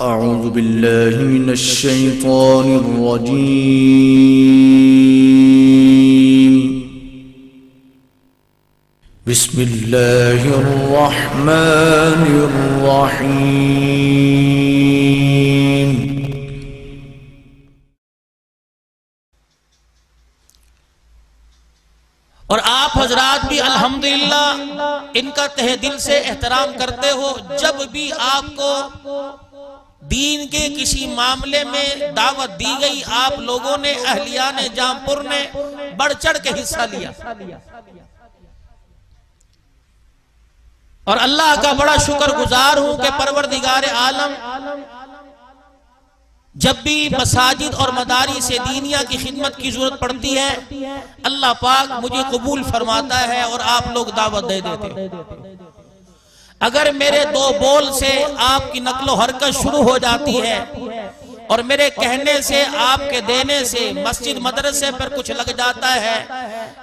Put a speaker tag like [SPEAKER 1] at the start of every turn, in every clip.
[SPEAKER 1] अऊज़ु बिल्लाहि मिनश शैतानिर रजीम। बिस्मिल्लाहिर रहमानिर रहीम।
[SPEAKER 2] और आप हजरात भी अल्हम्दुलिल्लाह इनका तहे दिल से एहतराम करते हो। जब भी आपको दीन के किसी मामले में दावत दी गई, आप लोगों ने, अहलियान जामपुर ने बढ़ चढ़ के हिस्सा लिया और अल्लाह का बड़ा शुक्रगुजार हूं कि परवरदिगार आलम जब भी मसाजिद और मदारी से दीनिया की खिदमत की जरूरत पड़ती है, अल्लाह पाक मुझे कबूल फरमाता है और आप लोग दावत दे देते हैं। अगर मेरे दो बोल से आपकी नक्लो हरकत शुरू हो जाती है और मेरे कहने से, आपके देने से मस्जिद मदरसे पर कुछ लग जाता है,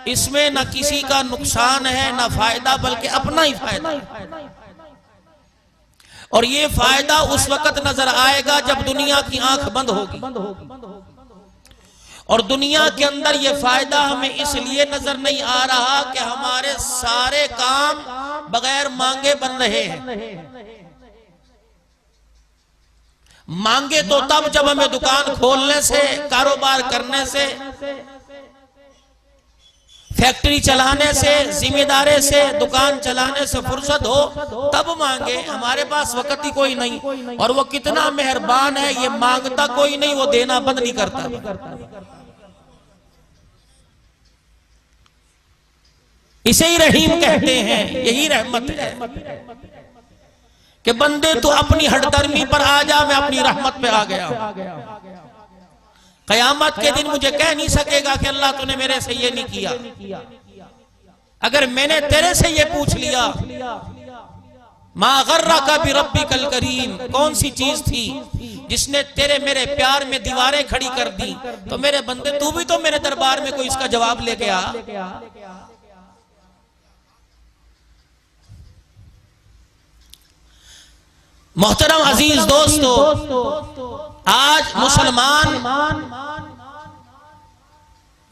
[SPEAKER 2] इसमें न किसी का नुकसान है न फायदा, बल्कि अपना ही फायदा है। और ये फायदा उस वक्त नजर आएगा जब दुनिया की आंख बंद होगी। और दुनिया के अंदर ये फायदा हमें इसलिए नजर नहीं आ रहा कि हमारे सारे काम बगैर मांगे बन रहे हैं। मांगे तो तब जब हमें दुकान खोलने से, कारोबार करने से, फैक्ट्री चलाने से, जिम्मेदारी से, दुकान चलाने से फुर्सत हो, तब मांगे। हमारे पास वक्त ही कोई नहीं। और वो कितना मेहरबान है, ये मांगता कोई नहीं, वो देना बंद नहीं करता। इसे ही रहीम कहते हैं, यही रहमत है कि बंदे तू अपनी हठधर्मी पर आ जा, मैं अपनी रहमत पे आ गया हूं। कयामत के दिन मुझे कह नहीं सकेगा कि अल्लाह तूने मेरे से ये नहीं किया। अगर मैंने तेरे से ये पूछ लिया, मा गर्रका बिरब्बिकल करीम, कौन सी चीज थी जिसने तेरे मेरे प्यार में दीवारें खड़ी कर दी, तो मेरे बंदे तू भी तो मेरे दरबार में कोई इसका जवाब लेके आ। मोहतरम अजीज दोस्तों, आज मुसलमान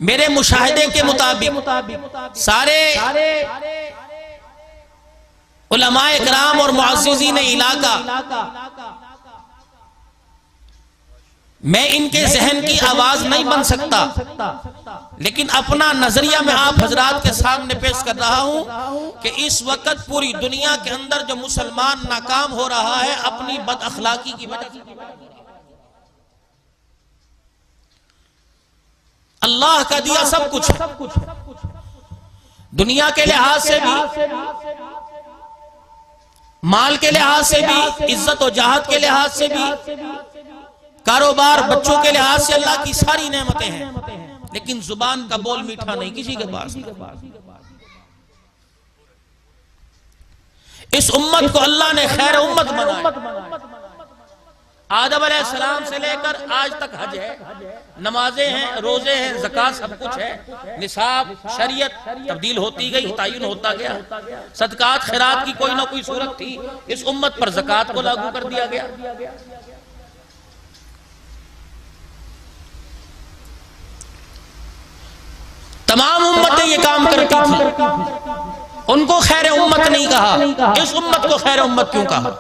[SPEAKER 2] मेरे मुशाहिदे के मुताबिक सारे उलमाए इकराम और मुअज़्ज़िज़ीन इलाका, मैं इनके जहन की आवाज नहीं बन सकता, लेकिन अपना नजरिया मैं आप हजरात के सामने पेश कर रहा हूं कि इस वक्त पूरी दुनिया के अंदर जो मुसलमान नाकाम हो रहा है अपनी बद अखलाकी की वजह से। अल्लाह का दिया सब कुछ है, दुनिया के लिहाज से भी, माल के लिहाज से भी, इज्जत और जहाद के लिहाज से भी, कारोबार, बच्चों के लिहाज से अल्लाह की सारी नेमतें हैं, लेकिन जुबान का बोल मीठा नहीं किसी के पास। इस उम्मत को अल्लाह ने खैर उम्मत बनाया। आदम अलैहिस्सलाम से लेकर आज तक हज है, नमाजें हैं, रोजे हैं, ज़कात, सब कुछ है। निसाब, शरीयत तब्दील होती गई, तायुन होता गया। सदकात खैरात की कोई ना कोई सूरत थी, इस उम्मत पर ज़कात को लागू कर दिया गया। तमाम उम्मतें ये काम करती थी, उनको खैर उम्मत नहीं कहा। इस उम्मत को खैर उम्मत क्यों कहा?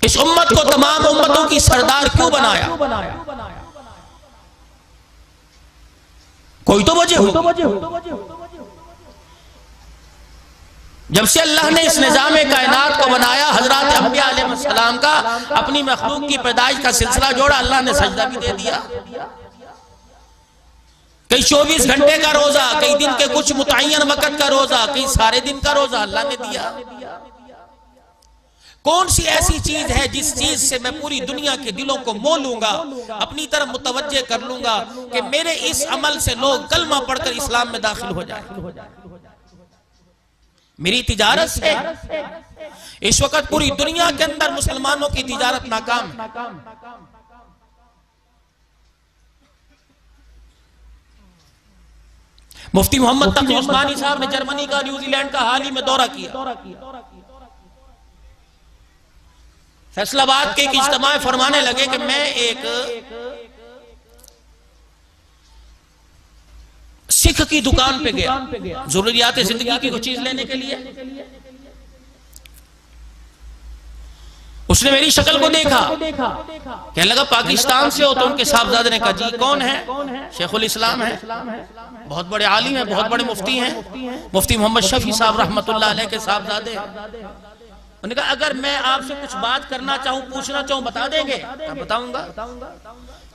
[SPEAKER 2] इस उम्मत को तमाम उम्मतों की सरदार क्यों बनाया? कोई तो वजह हो। जब से अल्लाह ने इस निज़ाम कायनात को बनाया, हजरत अंबिया अलैहिस्सलाम का अपनी मखलूक की पैदाइश का सिलसिला जोड़ा, अल्लाह ने सजदा भी दे दिया। कई 24 घंटे का रोजा, कई दिन के कुछ मुतय्यन वक्त का रोजा, कई सारे दिन का रोजा अल्लाह ने दिया। कौन सी ऐसी चीज है जिस चीज से मैं पूरी दुनिया के दिलों को मोह लूंगा, अपनी तरफ मुतवज्जे कर लूंगा कि मेरे इस अमल से लोग कलमा पढ़कर इस्लाम में दाखिल हो जाए? मेरी तिजारत से इस वक्त पूरी दुनिया के अंदर मुसलमानों की तिजारत नाकाम है। मुफ्ती मोहम्मद तकी उस्मानी साहब ने जर्मनी का, न्यूजीलैंड का हाल ही में दौरा किया। फैसलाबाद के एक इज्तिमा में फरमाने लगे कि मैं एक सिख की दुकान पे गया जरूरियात जिंदगी की कोई चीज लेने के लिए। उसने मेरी शक्ल को देखा, कहने लगा पाकिस्तान से हो? तो उनके साहबजादे ने कहा जी कौन है? शेखुल इस्लाम है, बहुत बड़े आलिम हैं, बहुत बड़े मुफ्ती हैं, मुफ्ती मोहम्मद शफी साहब रहमतुल्लाह अलैह के साहबजादे। उन्होंने कहा अगर मैं आपसे कुछ बात करना चाहूं, पूछना चाहूं, बता देंगे? बताऊंगा।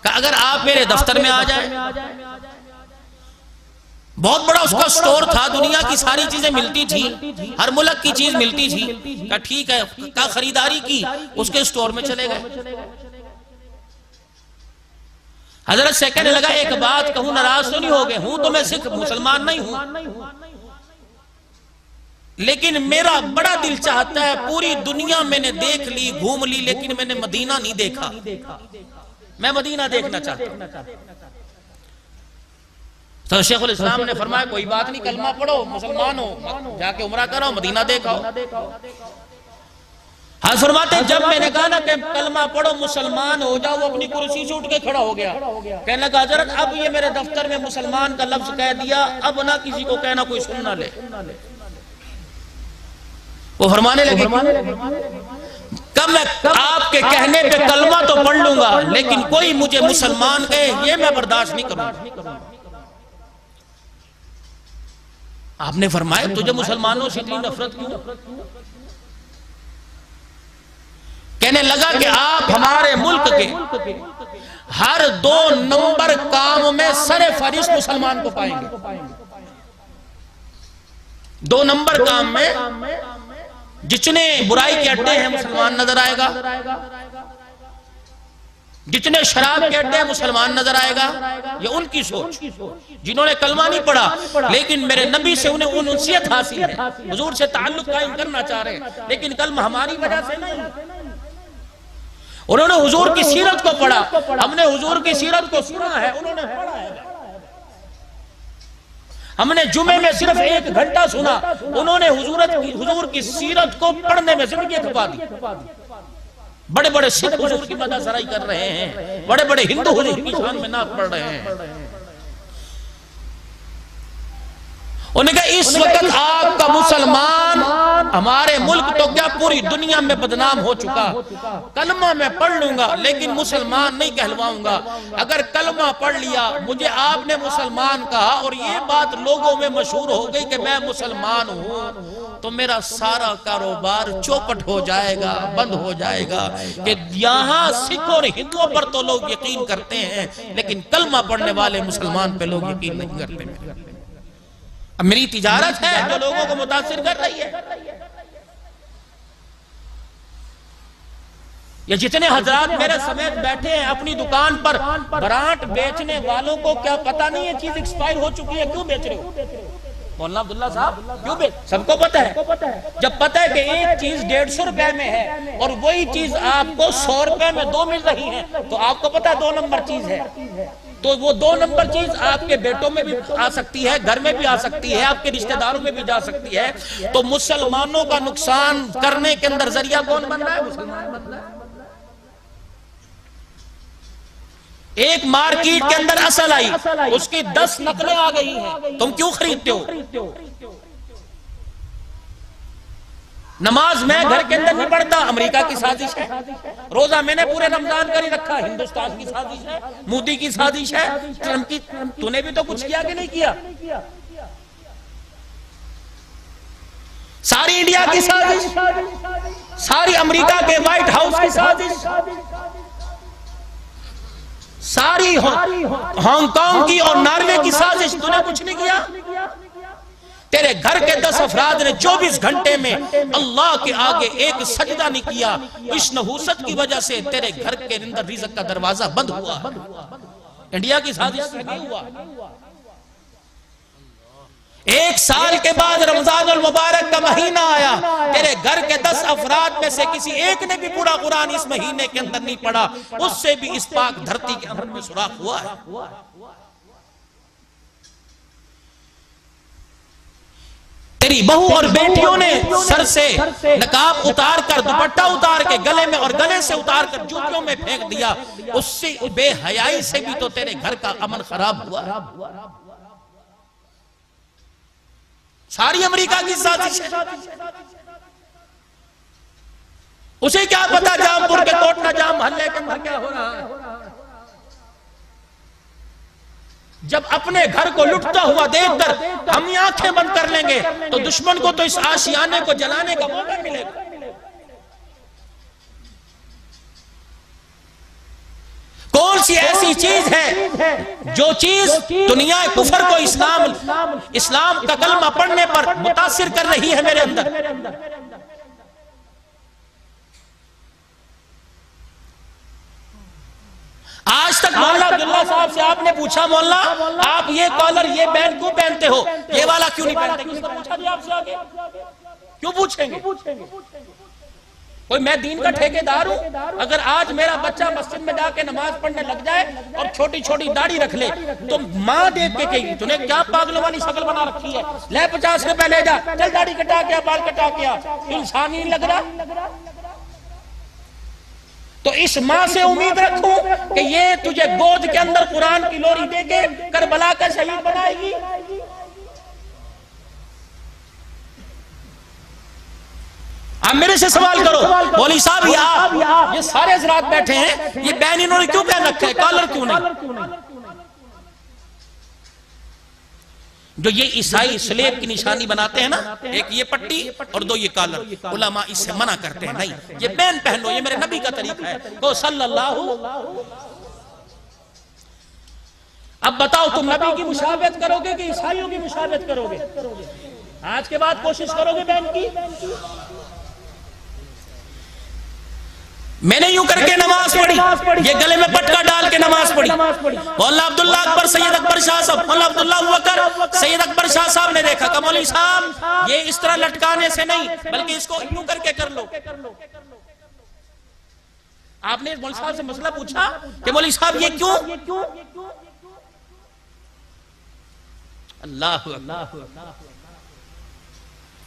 [SPEAKER 2] कहा अगर आप मेरे दफ्तर में आ जाए। बहुत बड़ा उसका स्टोर था, दुनिया की सारी चीजें मिलती थी, हर मुल्क की चीज मिलती थी। कहा ठीक है। का खरीदारी की, उसके स्टोर में चले गए। हजरत से कहने लगा एक बात कहूं, नाराज तो नहीं हो गए? हूं तो मैं सिख मुसलमान नहीं हूं, लेकिन मेरा बड़ा दिल चाहता है, पूरी दुनिया मैंने देख ली, घूम ली, लेकिन मैंने मदीना नहीं देखा। मैं मदीना देखना चाहता हूं। तो शेखुल इस्लाम ने फरमाया कोई बात नहीं, कलमा पढ़ो, मुसलमान हो, जाके उमरा करो, मदीना देखो। हाँ फरमाते जब मैंने कहा ना कि कलमा पढ़ो, मुसलमान हो जाओ, वो अपनी कुर्सी से उठ के खड़ा हो गया। कहने लगा हजरत अब ये मेरे दफ्तर में मुसलमान का लफ्ज कह दिया, अब ना किसी को कहना कोई सुन ना ले। वो फरमाने लगे कब मैं आपके कहने पे कलमा तो पढ़ लूंगा, लेकिन कोई मुझे मुसलमान कहे ये मैं बर्दाश्त नहीं करूंगा। आपने फरमाया तुझे मुसलमानों से इतनी नफरत क्यों? कहने लगा कि आप हमारे मुल्क के हर 2 नंबर काम में सरे फरिश्त मुसलमान को पाएंगे। 2 नंबर काम में जितने बुराई के अड्डे हैं मुसलमान नजर आएगा, जितने शराब के अड्डे हैं मुसलमान नजर आएगा। ये उनकी सोच, जिन्होंने कलमा नहीं पढ़ा लेकिन मेरे नबी से उन्हें उनसियत हासिल है, हुजूर से ताल्लुक कायम करना चाह रहे हैं, लेकिन कलमा हमारी वजह से नहीं। उन्होंने हुजूर की सीरत को पढ़ा, हमने हुजूर की सीरत को सुना है, उन्होंने पढ़ा है। हमने जुमे में सिर्फ 1 घंटा सुना, उन्होंने हुजूर की सीरत को पढ़ने में जिंदगी खपा दी। बड़े बड़े सिख हुजूर की मदासराई कर रहे हैं, बड़े बड़े हिंदू हुजूर की शान में नात पढ़ रहे हैं। उन्होंने कहा इस वक्त आपका मुसलमान हमारे मुल्क तो क्या पूरी दुनिया में बदनाम हो चुका। कलमा मैं पढ़ लूंगा लेकिन मुसलमान नहीं कहलवाऊंगा। अगर कलमा पढ़ लिया, मुझे आपने मुसलमान कहा और ये बात लोगों में मशहूर हो गई कि मैं मुसलमान हूं, तो मेरा सारा कारोबार चौपट हो जाएगा, बंद हो जाएगा। कि यहाँ सिखों और हिंदुओं पर तो लोग यकीन करते हैं, लेकिन कलमा पढ़ने वाले मुसलमान पे लोग यकीन नहीं करते। अब मेरी तिजारत है जो लोगों को मुतासिर कर रही है। ये जितने हजरात मेरे समेत बैठे हैं अपनी दुकान पर, बरात बेचने वालों को क्या पता नहीं है चीज एक्सपायर हो चुकी है, क्यों बेच रहे हो? मौलाना अब्दुल्ला साहब क्यों बेच? सबको पता है। जब पता है कि एक चीज 150 रुपए में है और वही चीज आपको 100 रुपए में 2 मिल रही है, तो आपको पता है 2 नंबर चीज है, तो वो 2 नंबर चीज आपके बेटों में भी आ सकती है, घर में भी आ सकती है, आपके रिश्तेदारों में भी जा सकती है। तो मुसलमानों का नुकसान करने के अंदर जरिया कौन बन रहा है? मुसलमान बन रहा है। एक मार्केट के अंदर असल आई, उसकी 10 नकलें आ गई हैं, तुम क्यों खरीदते हो? नमाज मैं घर के अंदर नहीं पढ़ता, अमेरिका की साजिश है। रोजा मैंने पूरे रमजान कर ही रखा, हिंदुस्तान की साजिश है, मोदी की साजिश है, ट्रंप की। तूने भी तो कुछ किया कि नहीं किया? सारी इंडिया की साजिश, सारी अमेरिका के व्हाइट हाउस की साजिश, सारी हांगकांग की और नॉर्वे की साजिश, तूने कुछ नहीं किया। तेरे घर के 10 अफराद ने 24 घंटे में अल्लाह के आगे एक सजदा नहीं किया। इस नहूसत की वजह से तेरे घर के अंदर रिज़्क़ का दरवाजा बंद हुआ। इंडिया की साजिश से नहीं हुआ। 1 साल के बाद रमजानुल मुबारक का महीना आया, तेरे घर के 10 अफराद में से किसी एक ने भी पूरा कुरान इस महीने के अंदर नहीं पढ़ा, उससे भी इस पाक धरती के अंदर में सुराख हुआ है। तेरी बहू और बेटियों ने सर से नकाब उतार कर, दुपट्टा उतार के गले में और गले से उतार कर जूतियों में फेंक दिया, उससे बेहयाई से भी तो तेरे घर का अमन खराब हुआ। सारी अमेरिका की साजिश है। उसे क्या पता जामपुर के कोटना जाम मोहल्ले के अंदर क्या हो रहा है। जब अपने घर को लुटता हुआ देखकर हम ही आंखें बंद कर लेंगे तो दुश्मन को तो इस आशियाने को जलाने का मौका मिलेगा। कौन सी ऐसी चीज है जो चीज दुनिया कुफर को इस्लाम का कलमा पढ़ने पर मुतासिर कर रही है मेरे अंदर। आज तक मौला अब्दुल्ला साहब से आपने पूछा, मौला आप ये कॉलर ये बैंड क्यों पहनते हो, ये वाला क्यों नहीं पहनते? किसने पूछा जी आपसे आगे? क्यों पूछेंगे? कोई मैं दीन का ठेकेदार हूं? अगर आज मेरा बच्चा मस्जिद में जाके नमाज पढ़ने लग जाए और छोटी छोटी दाढ़ी रख ले तो माँ देख के कहेगी तूने क्या पागलों वाली शक्ल बना रखी है, ले 50 रुपए ले जा, चल दाढ़ी कटा के बाल कटा के, इंसान ही नहीं लग रहा। तो इस माँ से उम्मीद रखूं कि ये तुझे गोद के अंदर कुरान की लोरी देके करबला का शहीद बनाएगी? आप मेरे से सवाल करो, मौलवी साहब ये सारे हज़रात बैठे हैं, ये बैन इन्होंने क्यों पहन रखा है, कॉलर क्यों नहीं? जो ये ईसाई स्लेब की निशानी बनाते हैं ना, एक ये पट्टी और दो ये कॉलर, उलमा इससे मना करते हैं, नहीं ये बैन पहन लो, ये मेरे नबी का तरीका है, को सल्लल्लाहु। अब बताओ तुम नबी की मुशाबहत करोगे कि ईसाइयों की मुशाबहत करोगे? आज के बाद कोशिश करोगे बैन की? मैंने यूं करके नमाज पढ़ी, ये गले में पटका डाल के नमाज पढ़ी। मौला अब्दुल्ला अकबर सैयद अकबर शाह साहब, मौला अब्दुल्ला अकबर सैयद अकबर शाह साहब ने देखा कि मौलवी साहब ये इस तरह लटकाने से नहीं बल्कि इसको यूं करके कर लो। आपने मौलवी साहब से मसला पूछा कि मौलवी साहब ये क्यों? अल्लाह अल्लाह,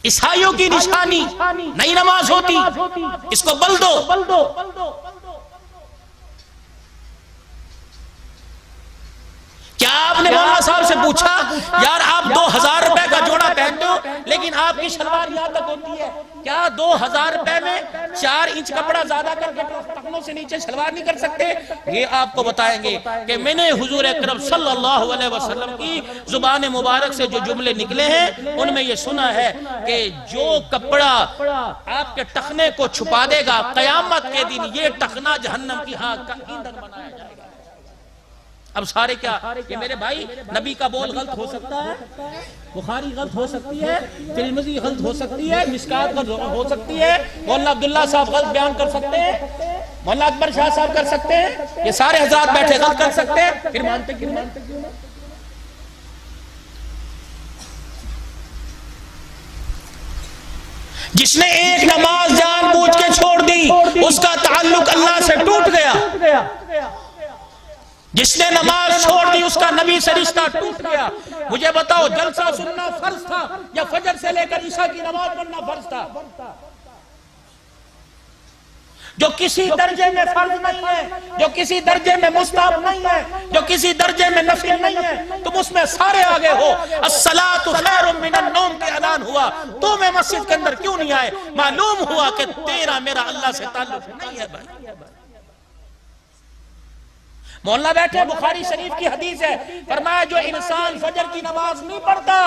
[SPEAKER 2] ईसाइयों की निशानी नई नमाज होती, इसको बल दो। क्या आपने मौलाना साहब से पूछा यार आप 2000 रुपए का जोड़ा पहनते हो लेकिन आपकी शलवार यहां तक होती है, क्या 2000 रुपए में 4 इंच कपड़ा ज्यादा करके टखनों से नीचे शलवार नहीं कर सकते? ये आपको बताएंगे कि मैंने हुजूर अकरम सल्लल्लाहु अलैहि वसल्लम की जुबान मुबारक से जो जुमले निकले हैं उनमें ये सुना है कि जो कपड़ा आपके टखने को छुपा देगा कयामत के दिन ये टखना जहन्नम की आग का ईंधन बनाया जाएगा। अब सारे क्या ये मेरे भाई नबी का बोल गलत हो सकता है, बुखारी गलत हो सकती है, तिरमिज़ी गलत हो सकती है, मिशकात गलत हो सकती है, मौलाना अब्दुल्ला साहब गलत बयान कर सकते हैं, मौलाना अकबर शाह साहब कर सकते हैं, ये सारे हज़रात बैठे गलत कर सकते हैं, फिर मानते क्यों नहीं? जिसने एक नमाज जानबूझ के छोड़ दी उसका ताल्लुक अल्लाह से टूट गया। जिसने नमाज छोड़ दी उसका नबी से रिश्ता टूट गया। मुझे बताओ जलसा सुनना फर्ज था या फजर से लेकर ईशा की नमाज पढ़ना फर्ज था? जो किसी दर्जे में फर्ज नहीं है, जो किसी दर्जे में मुस्तहब नहीं है, जो किसी दर्जे में नफिल नहीं है, तुम उसमें सारे आगे हो। अस्सलातु खैरुम मिनन नौम के ऐलान हुआ, तुम मस्जिद के अंदर क्यों नहीं आए? मालूम हुआ कि तेरा मेरा अल्लाह से ताल्लुक नहीं है भाई। मौलाना बैठे, बुखारी शरीफ की हदीस है, फरमाया जो इंसान फजर की नमाज नहीं पढ़ता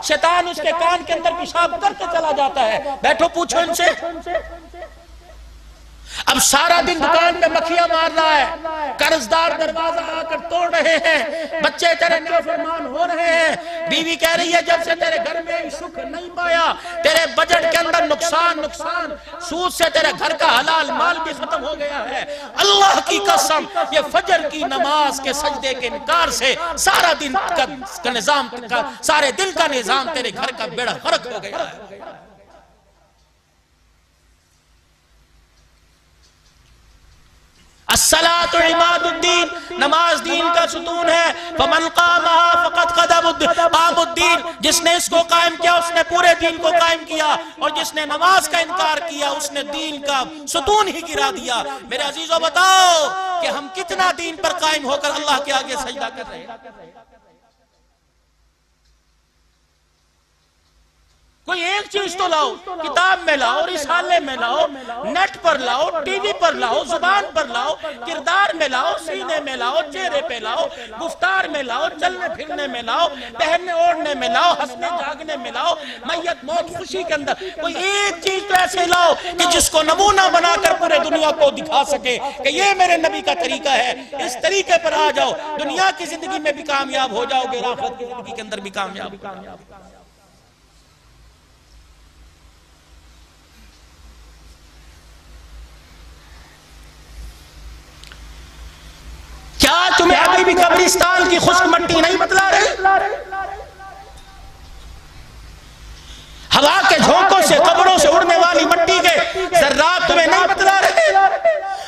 [SPEAKER 2] शैतान उसके कान के अंदर पेशाब करके चला जाता है। बैठो पूछो इनसे। अब सारा दिन दुकान पे मक्खियां मार रहा है, कर्जदार दरवाजा आकर तोड़ रहे हैं, बच्चे तेरे नाफरमान हो रहे हैं, बीवी कह रही है जब से तेरे घर में सुख नहीं पाया तेरे बजट के अंदर नुकसान, सूद से तेरे घर का हलाल माल भी खत्म हो गया है। अल्लाह की कसम ये फजर की नमाज के सजदे के इनकार से सारा दिन का निजाम, सारे दिल का निजाम तेरे घर का बेड़ा गर्क हो गया है। अस्सलातु इमादुद्दीन, नमाज दीन का सुतून है। फमन क़ामहा फ़क़द क़ामुद्दीन, जिसने इसको कायम किया उसने पूरे दीन को कायम किया, और जिसने नमाज का इनकार किया उसने दीन का सुतून ही गिरा दिया। मेरे अजीजों, बताओ कि हम कितना दीन पर कायम होकर अल्लाह के आगे सजदा कर रहे हैं। कोई एक चीज तो लाओ, किताब में लाओ, रिसाले में लाओ, नेट पर लाओ, टीवी पर लाओ, जुबान पर लाओ, किरदार में लाओ, सीने में लाओ, चेहरे पे लाओ, गुफ्तार में लाओ, चलने फिरने में लाओ, पहनने ओढ़ने में लाओ, हंसने जागने में लाओ, मैयत मौत खुशी के अंदर कोई एक चीज तो ऐसे लाओ कि जिसको नमूना बनाकर पूरे दुनिया को दिखा सके कि ये मेरे नबी का तरीका है। इस तरीके पर आ जाओ, दुनिया की जिंदगी में भी कामयाब हो जाओगे, आखिरत की जिंदगी के अंदर भी कामयाब। क्या तुम्हें अभी भी कब्रिस्तान की खुश्क मट्टी नहीं बतला रही? हवा के झोंकों से, कब्रों से उड़ने वाली मट्टी के जर्रात तुम्हें नहीं बतला रहे?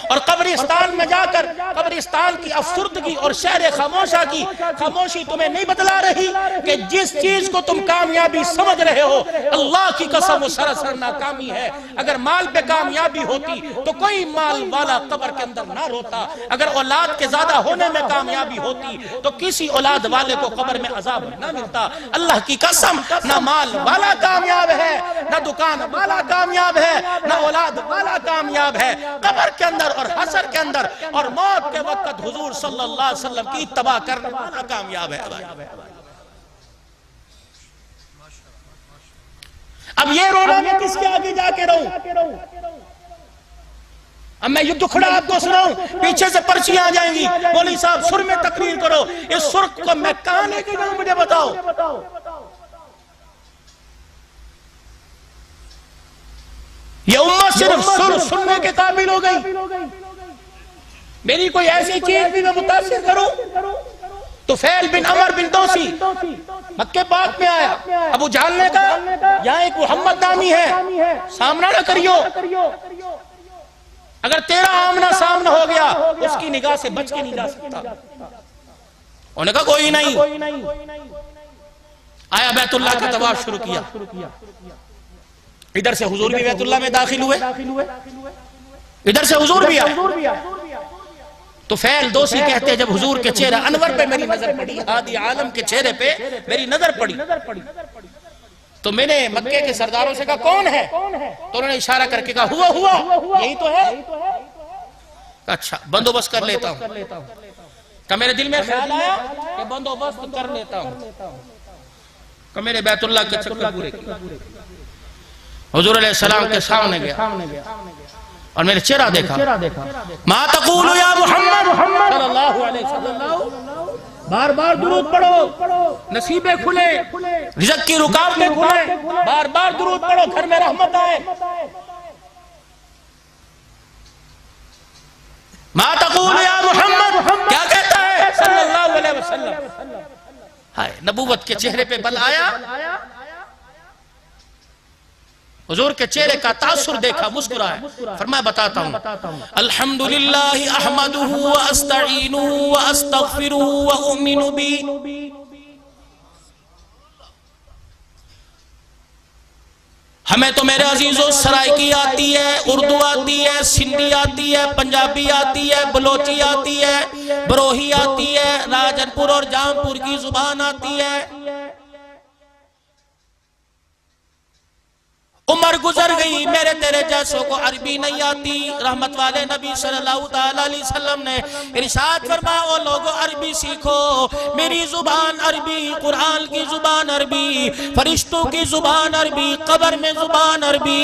[SPEAKER 2] और कब्रिस्तान में जाकर कब्रिस्तान की अफसुर्दगी और शहर खामोशा की खामोशी तुम्हें नहीं बतला रही कि जिस चीज को तुम कामयाबी समझ रहे हो, अल्लाह की कसम वो सरासर नाकामी है। अगर माल पे कामयाबी होती तो कोई माल वाला कब्र के अंदर ना रोता। अगर औलाद के ज्यादा होने में कामयाबी होती तो किसी औलाद वाले को कब्र में अजाब ना मिलता। अल्लाह की कसम, ना माल वाला कामयाब है, ना दुकान वाला कामयाब है, ना औलाद वाला कामयाब है। कब्र के अंदर और हशर के अंदर और मौत के वक्त हुजूर सल्लल्लाहु अलैहि वसल्लम की इत्तबा करने वाला कामयाब है। अब ये रोना मैं किसके आगे जाके रहूं? अब मैं ये दुखड़ा आपको सुनाऊं, पीछे से पर्चियां आ जाएंगी, मौलवी साहब सुर में तकरीर करो। इस सुर को मैं कहां लेके जाऊं, मुझे बताओ। ये उम्मत सिर्फ सुर सुनने के काबिल हो गई। मेरी कोई ऐसी चीज भी मैं मुतासिर करूं तो फैल बिन अमर बिन दोसी मक्के पाक में आया, अबू जहल ने कहा यहाँ एक मोहम्मद नामी है, सामना ना करियो। अगर तेरा आमना सामना हो गया उसकी निगाह से बच के नहीं जा सकता। उन्होंने कहा कोई नहीं। आया, बैतुल्लाह का तवाफ शुरू किया। इधर से हुजूर भी बैतुल्लाह में दाखिल हुए, इधर से हुजूर भी आए। तो फैल दोसी कहते हैं जब हुजूर के चेहरे अनवर पे मेरी नजर पड़ी, हादी आलम के चेहरे पे मेरी नजर पड़ी, तो मैंने मक्के के सरदारों से कहा कौन है? तो उन्होंने इशारा करके कहा हुआ यही तो है। अच्छा, बंदोबस्त कर लेता हूँ। तो मेरे दिल में ख्याल आया कि बंदोबस्त कर लेता हूँ। तो मेरे बैतुल्लाह के चक्कर पूरे किए, हुजूर अलैहि सलाम के सामने गया और मैंने चेहरा देखा। मा तक़ूलु या मोहम्मद सल्लल्लाहु अलैहि वसल्लम, बार बार दुरूद पढ़ो, नसीबे खुले, रिज़्क़ की रुकावटें खुले, बार बार दुरूद पढ़ो, घर में रहमत आए। मा तक़ूलु या मोहम्मद, क्या कहता है सल्लल्लाहु अलैहि वसल्लम? हाय, नबूवत के चेहरे पे बल आया। हुजूर के चेहरे का तासुर देखा, मुस्कुराए। फरमाया बताता हूँ, अल्हम्दुलिल्लाहि अहमदुहु व अस्तईनुहु व अस्तगफिरुहु व उमिनु बी। हमें तो मेरे अजीजों सराइकी आती है, उर्दू आती है, सिंधी आती है, पंजाबी आती है, बलोची आती है, बरोही आती है, राजनपुर और जामपुर की जुबान आती है। उम्र गुजर गई, मेरे तेरे जैसों को अरबी नहीं आती। रहमत वाले नबी सल्लल्लाहु अलैहि वसल्लम ने इरशाद फरमाया, ओ लोगों अरबी सीखो, मेरी जुबान अरबी, कुरान की जुबान अरबी, फरिश्तों की जुबान अरबी, कब्र में जुबान अरबी,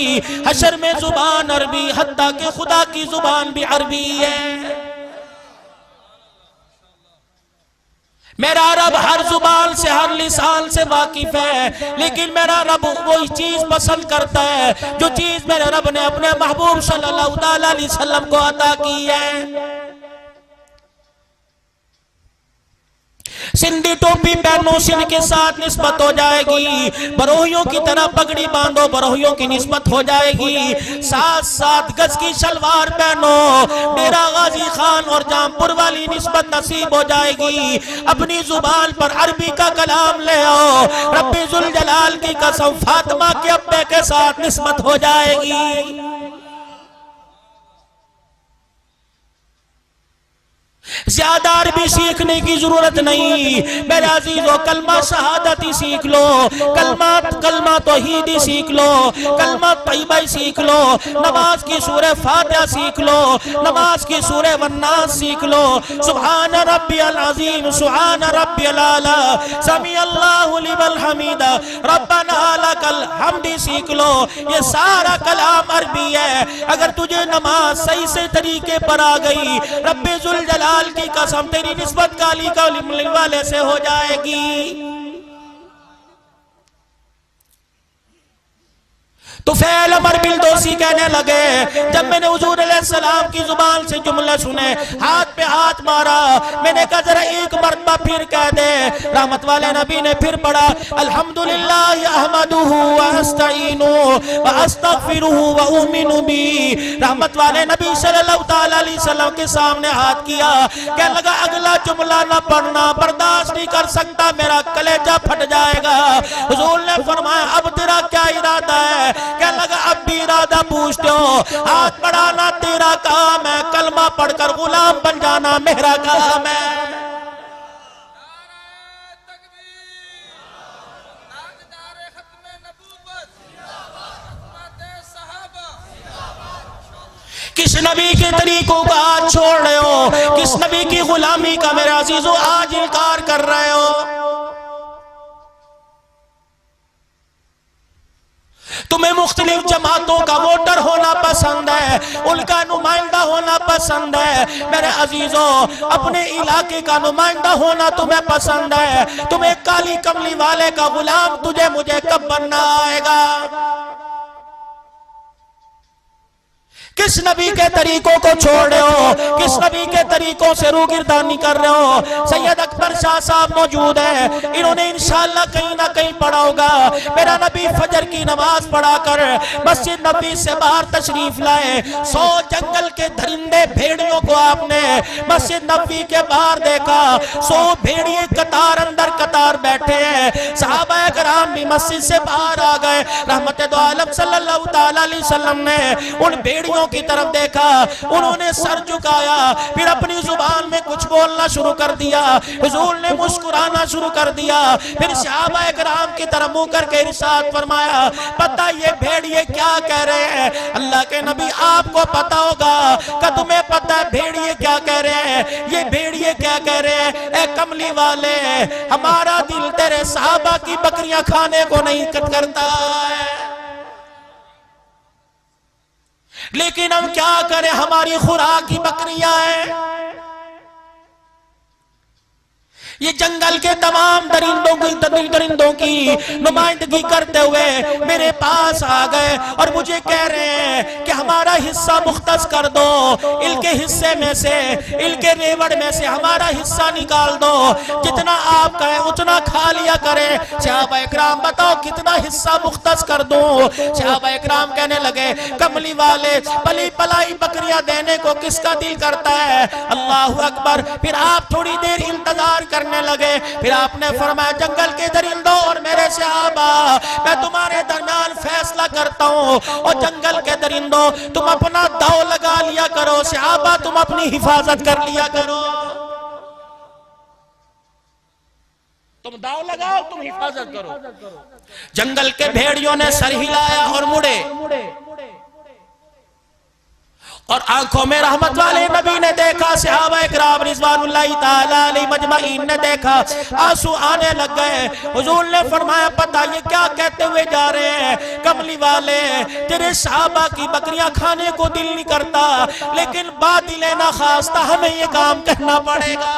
[SPEAKER 2] हशर में जुबान अरबी, हत्ता के खुदा की जुबान भी अरबी है। मेरा रब हर जुबान से, हर लिसान से वाकिफ है, लेकिन मेरा रब वही चीज पसंद करता है जो चीज मेरे रब ने अपने महबूब सल्लल्लाहु अलैहि वसल्लम को अता की है। सिंधी टोपी पहनो, सिंध के साथ निस्बत हो जाएगी। बरोहियों की तरह पगड़ी बांधो, बरोहियों की निस्बत हो जाएगी। साथ साथ गज की शलवार पहनो, डेरा गाजी खान और जामपुर वाली निस्बत नसीब हो जाएगी। अपनी जुबान पर अरबी का कलाम ले आओ, रब्बे जुल जलाल की कसम फातिमा के अब्बे के साथ निस्बत हो जाएगी। ज्यादा अरबी सीखने की जरूरत नहीं मेरे अजीजों, कलमा शहादत ही सीख लो, कलमा तौहीदी सीख लो, कलमा तैयबा सीख लो, नमाज की सूरह फातिहा सीख लो, नमाज की सूरह वन्नास सीख लो, सुभान रब्बियल अज़ीम सुभान रब्बियल आला समी अल्लाहु लिमन हमीदा रब्बना लकल हम्द सीख लो। ये सारा कलाम अरबी है। अगर तुझे नमाज सही से तरीके पर आ गई, रब्बे जुल जलाल की कसम तेरी निस्बत काली काली वाले से हो जाएगी। तो फैल अमर बिलदोसी कहने लगे, जब मैंने हुजूर अलैहिस्सलाम की जुबान से जुमले सुने, हाथ पे हाथ मारा, मैंने कहा जरा एक मरतबा फिर कह दे। रहमत वाले नबी ने फिर पढ़ा, अल्हम्दुलिल्लाह अहमदुहु व अस्तईनु व अस्तगफिरुहु व उमिनु बी। रहमत वाले नबी सल्लल्लाहु अलैहि वसल्लम के सामने हाथ किया, कहने लगा अगला जुमला ना पढ़ना, बर्दाश्त नहीं कर सकता, मेरा कलेजा फट जाएगा। हुजूर ने फरमाया अब तेरा क्या इरादा है? क्या लगा अब भी इरादा पूछते हो? हाथ बढ़ाना तेरा काम है, कलमा पढ़कर गुलाम बन जाना मेरा काम है। किस नबी के तरीकों का आज छोड़ रहे हो? किस नबी की गुलामी का मेरे अजीजों आज इनकार कर रहे हो? तुम्हें मुख्तलिफ जमातों का वोटर होना पसंद है, उनका नुमाइंदा होना पसंद है। मेरे अजीजों, अपने इलाके का नुमाइंदा होना तुम्हें पसंद है। तुम्हें काली कमली वाले का गुलाम तुझे मुझे कब बनना आएगा? किस नबी के तरीकों को छोड़ रहे हो? किस नबी के तरीकों से रूगिरदानी कर रहे हो? सैयद अकबर शाह साहब मौजूद है, इन्होंने इंशाअल्लाह कहीं ना कहीं पढ़ा होगा। मेरा नबी फजर की नमाज पढ़ाकर मस्जिद नबी से बाहर तशरीफ लाए। 100 जंगल के दरिंदे भेड़ियों को आपने मस्जिद नबी के बाहर देखा। 100 भेड़िए कतार अंदर कतार बैठे हैं। सहाबा किराम भी मस्जिद से बाहर आ गए। रहमत दो आलम सल्लल्लाहु अलैहि वसल्लम ने उन भेड़ियों की तरफ देखा, उन्होंने सर झुकाया, फिर अपनी जुबान में कुछ बोलना शुरू कर दिया। हुजूर ने मुस्कुराना शुरू कर दिया। फिर सहाबा किराम की तरफ मुंह करके इरशाद फरमाया, पता ये भेड़िए क्या कह रहे हैं? अल्लाह के नबी आपको पता होगा कि तुम्हें पता है भेड़िए क्या कह रहे हैं? ये भेड़िए क्या कह रहे हैं? ए कमली वाले, हमारा दिल तेरे सहाबा की बकरियां खाने को नहीं करता है, लेकिन हम क्या करें, हमारी खुराक की बकरियां हैं। ये जंगल के तमाम दरिंदों की नुमाइंदगी करते हुए मेरे पास आ गए और मुझे कह रहे हैं कि हमारा हिस्सा मुख्तस कर दो, इनके हिस्से में से, इनके रेवड़ में से हमारा हिस्सा निकाल दो, जितना आप कहें उतना खा लिया करें। सहाबा इकराम बताओ कितना हिस्सा मुख्तस कर दूं? सहाबा इकराम कहने लगे, कमली वाले, पली पलाई बकरियां देने को किसका दिल करता है? अल्लाहु अकबर। फिर आप थोड़ी देर इंतजार करने लगे। फिर आपने फरमाया, जंगल के दरिंदों और मेरे सहाबा, मैं तुम्हारे दरमियान फैसला करता हूँ, और जंगल के दरिंदों तुम अपना दाव लगा लिया करो, सहाबा तुम अपनी हिफाजत कर लिया करो। तुम दाव लगाओ, तुम हिफाजत करो। जंगल के भेड़ियों ने सर हिलाया और मुड़े, और आंखों में रहमत वाले नबी ने देखा, सहाबा इकराम रिज़वानुल्लाहि ताला अलैहि मजमईन ने देखा, आंसू आने लग गए। हुजूर ने फरमाया, पता ये क्या कहते हुए जा रहे हैं? कमली वाले, तेरे सहाबा की बकरियां खाने को दिल नहीं करता, लेकिन बातिल ना खास्ता हमें ये काम करना पड़ेगा।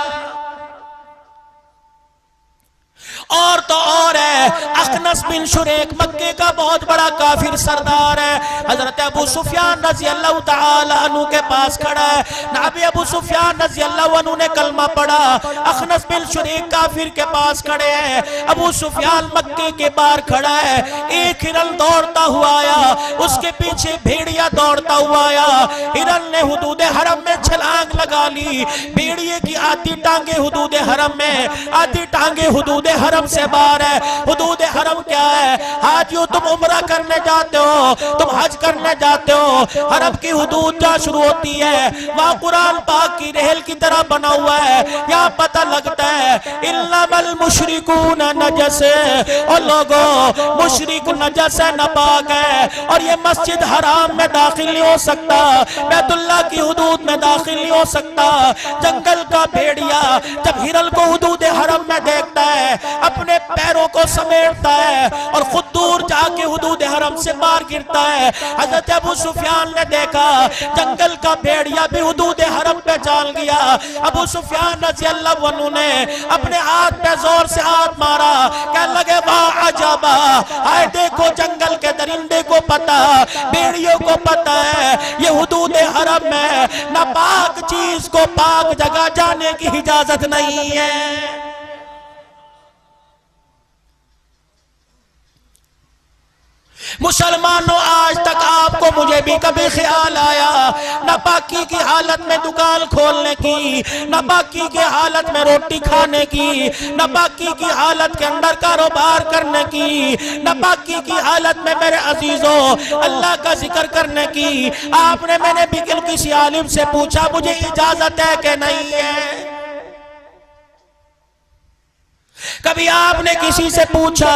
[SPEAKER 2] और तो और है, अखनस बिन शुरैक मक्के का बहुत बड़ा काफिर सरदार है। हजरत अबू सुफियान रजी अल्लाह तआला अन्हु के पास खड़ा है। नबी अबू सुफियान रजी अल्लाह अन्हु ने कलमा पढ़ा। अखनस बिन शुरैक काफिर के पास खड़े हैं। अबू सुफियान मक्के के बाहर खड़ा है। एक हिरन दौड़ता हुआ आया, उसके पीछे भेड़िया दौड़ता हुआ आया। हिरन ने हुदूद हरम में छलांग लगा ली। भेड़िए की आधी टांगे हुदूद हरम में, आधी टांगे हुदूद हरम से बाहर है। हुदूद हरम क्या है? हाजियों तुम उम्रा करने जाते हो, तुम हज करने जाते हो, हरम की हुदूद जहाँ शुरू होती है वहाँ कुरान पाक की रेल की तरह बना हुआ है। यहाँ पता लगता है इन्नमल मुशरिकून नजस, और लोगों मुशरिक नजस है, नापाक है, और ये मस्जिद हराम में दाखिल नहीं हो सकता, बैतुल्लाह की हुदूद में दाखिल नहीं हो सकता। जंगल का भेड़िया जब हिरन को हुदूद हरम में देखता है अपने पैरों को समेटता है और खुद दूर जाके हुदूद हरम से बाहर गिरता है। हजरत अबू सुफियान ने देखा जंगल का भेड़िया भी हुदूद हरम पे चल गया। अबू सुफियान रज़ी अल्लाहु अन्हु ने अपने हाथ पे जोर से हाथ मारा, कहने लगे वाह अजबा, आए देखो जंगल के दरिंदे को पता, भेड़ियों को पता है ये हुदूद हरम में नापाक चीज को पाक जगह जाने की इजाजत नहीं है। मुसलमानों, आज तक आपको मुझे भी कभी ख्याल आया नापाकी की हालत में दुकान खोलने की, नापाकी की हालत में रोटी खाने की, नापाकी की हालत के अंदर कारोबार करने की, नापाकी की हालत में मेरे अजीजों अल्लाह का जिक्र करने की? आपने मैंने भी किसी आलिम से पूछा मुझे इजाजत है कि नहीं है? कभी आपने किसी से पूछा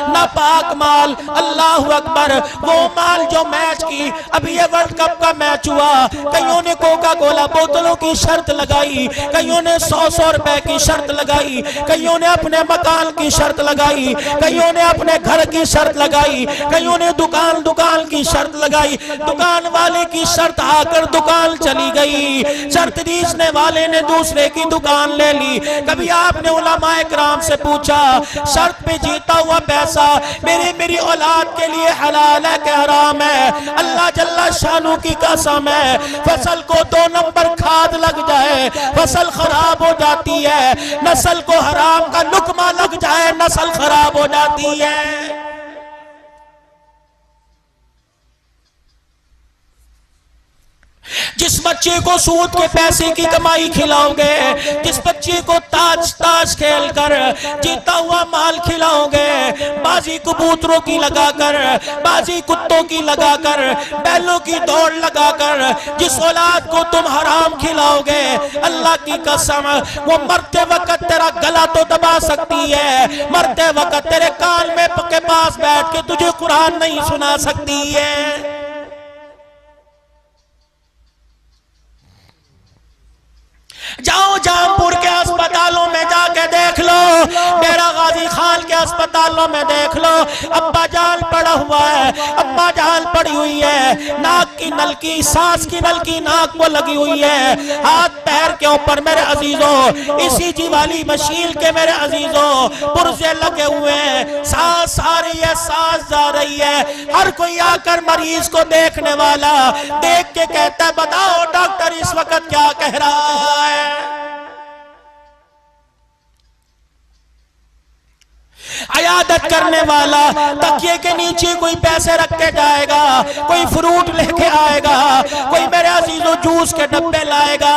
[SPEAKER 2] नापाक माल, अल्लाह अकबर, वो माल जो मैच की, अभी ये वर्ल्ड कप का मैच हुआ, कईयों ने कोका कोला बोतलों की शर्त लगाई, कईयों ने 100-100 रुपए की शर्त लगाई, कईयों ने अपने मकान की शर्त लगाई, कईयों ने अपने घर की शर्त लगाई, कईयों ने दुकान की शर्त लगाई। दुकान वाले की शर्त आकर दुकान चली गई, शर्त दीजने वाले ने दूसरे की दुकान ले ली। कभी आपने उलमाए किराम से पूछा शर्त पे जीता हुआ पैसा मेरी औलाद के लिए हलाल है कि हराम है? अल्लाह जल्ला शानू की कसम है, फसल को 2 नंबर खाद लग जाए फसल खराब हो जाती है, नस्ल को हराम का लुकमा लग जाए नस्ल खराब हो जाती है। जिस बच्चे को सूद के पैसे की कमाई खिलाओगे, जिस बच्चे को ताश खेल कर जीता हुआ माल खिलाओगे, बाजी कबूतरों की लगाकर, बाजी कुत्तों की लगाकर, बैलों की दौड़ लगाकर जिस औलाद को तुम हराम खिलाओगे, अल्लाह की कसम वो मरते वक्त तेरा गला तो दबा सकती है, मरते वक्त तेरे कान में के पास बैठ के तुझे कुरान नहीं सुना सकती है। जाओ जामपुर के अस्पतालों में जाके देख लो, मेरा गाजी खान के अस्पतालों में देख लो, अब्बा जान पड़ा हुआ है, अम्मा जान पड़ी हुई है, नाक की नलकी, सांस की नलकी नाक को लगी हुई है, हाथ पैर के ऊपर मेरे अजीजों इसी जी वाली मशीन के मेरे अजीजों पुर्जे लगे हुए हैं, सांस आ रही है, सांस जा रही है। हर कोई आकर मरीज को देखने वाला देख के कहता है बताओ डॉक्टर इस वक्त क्या कह रहा है। अयादत करने वाला तकिए के नीचे कोई पैसे रख के जाएगा, कोई फ्रूट लेके आएगा, कोई मेरे अजीजों जूस के डब्बे लाएगा,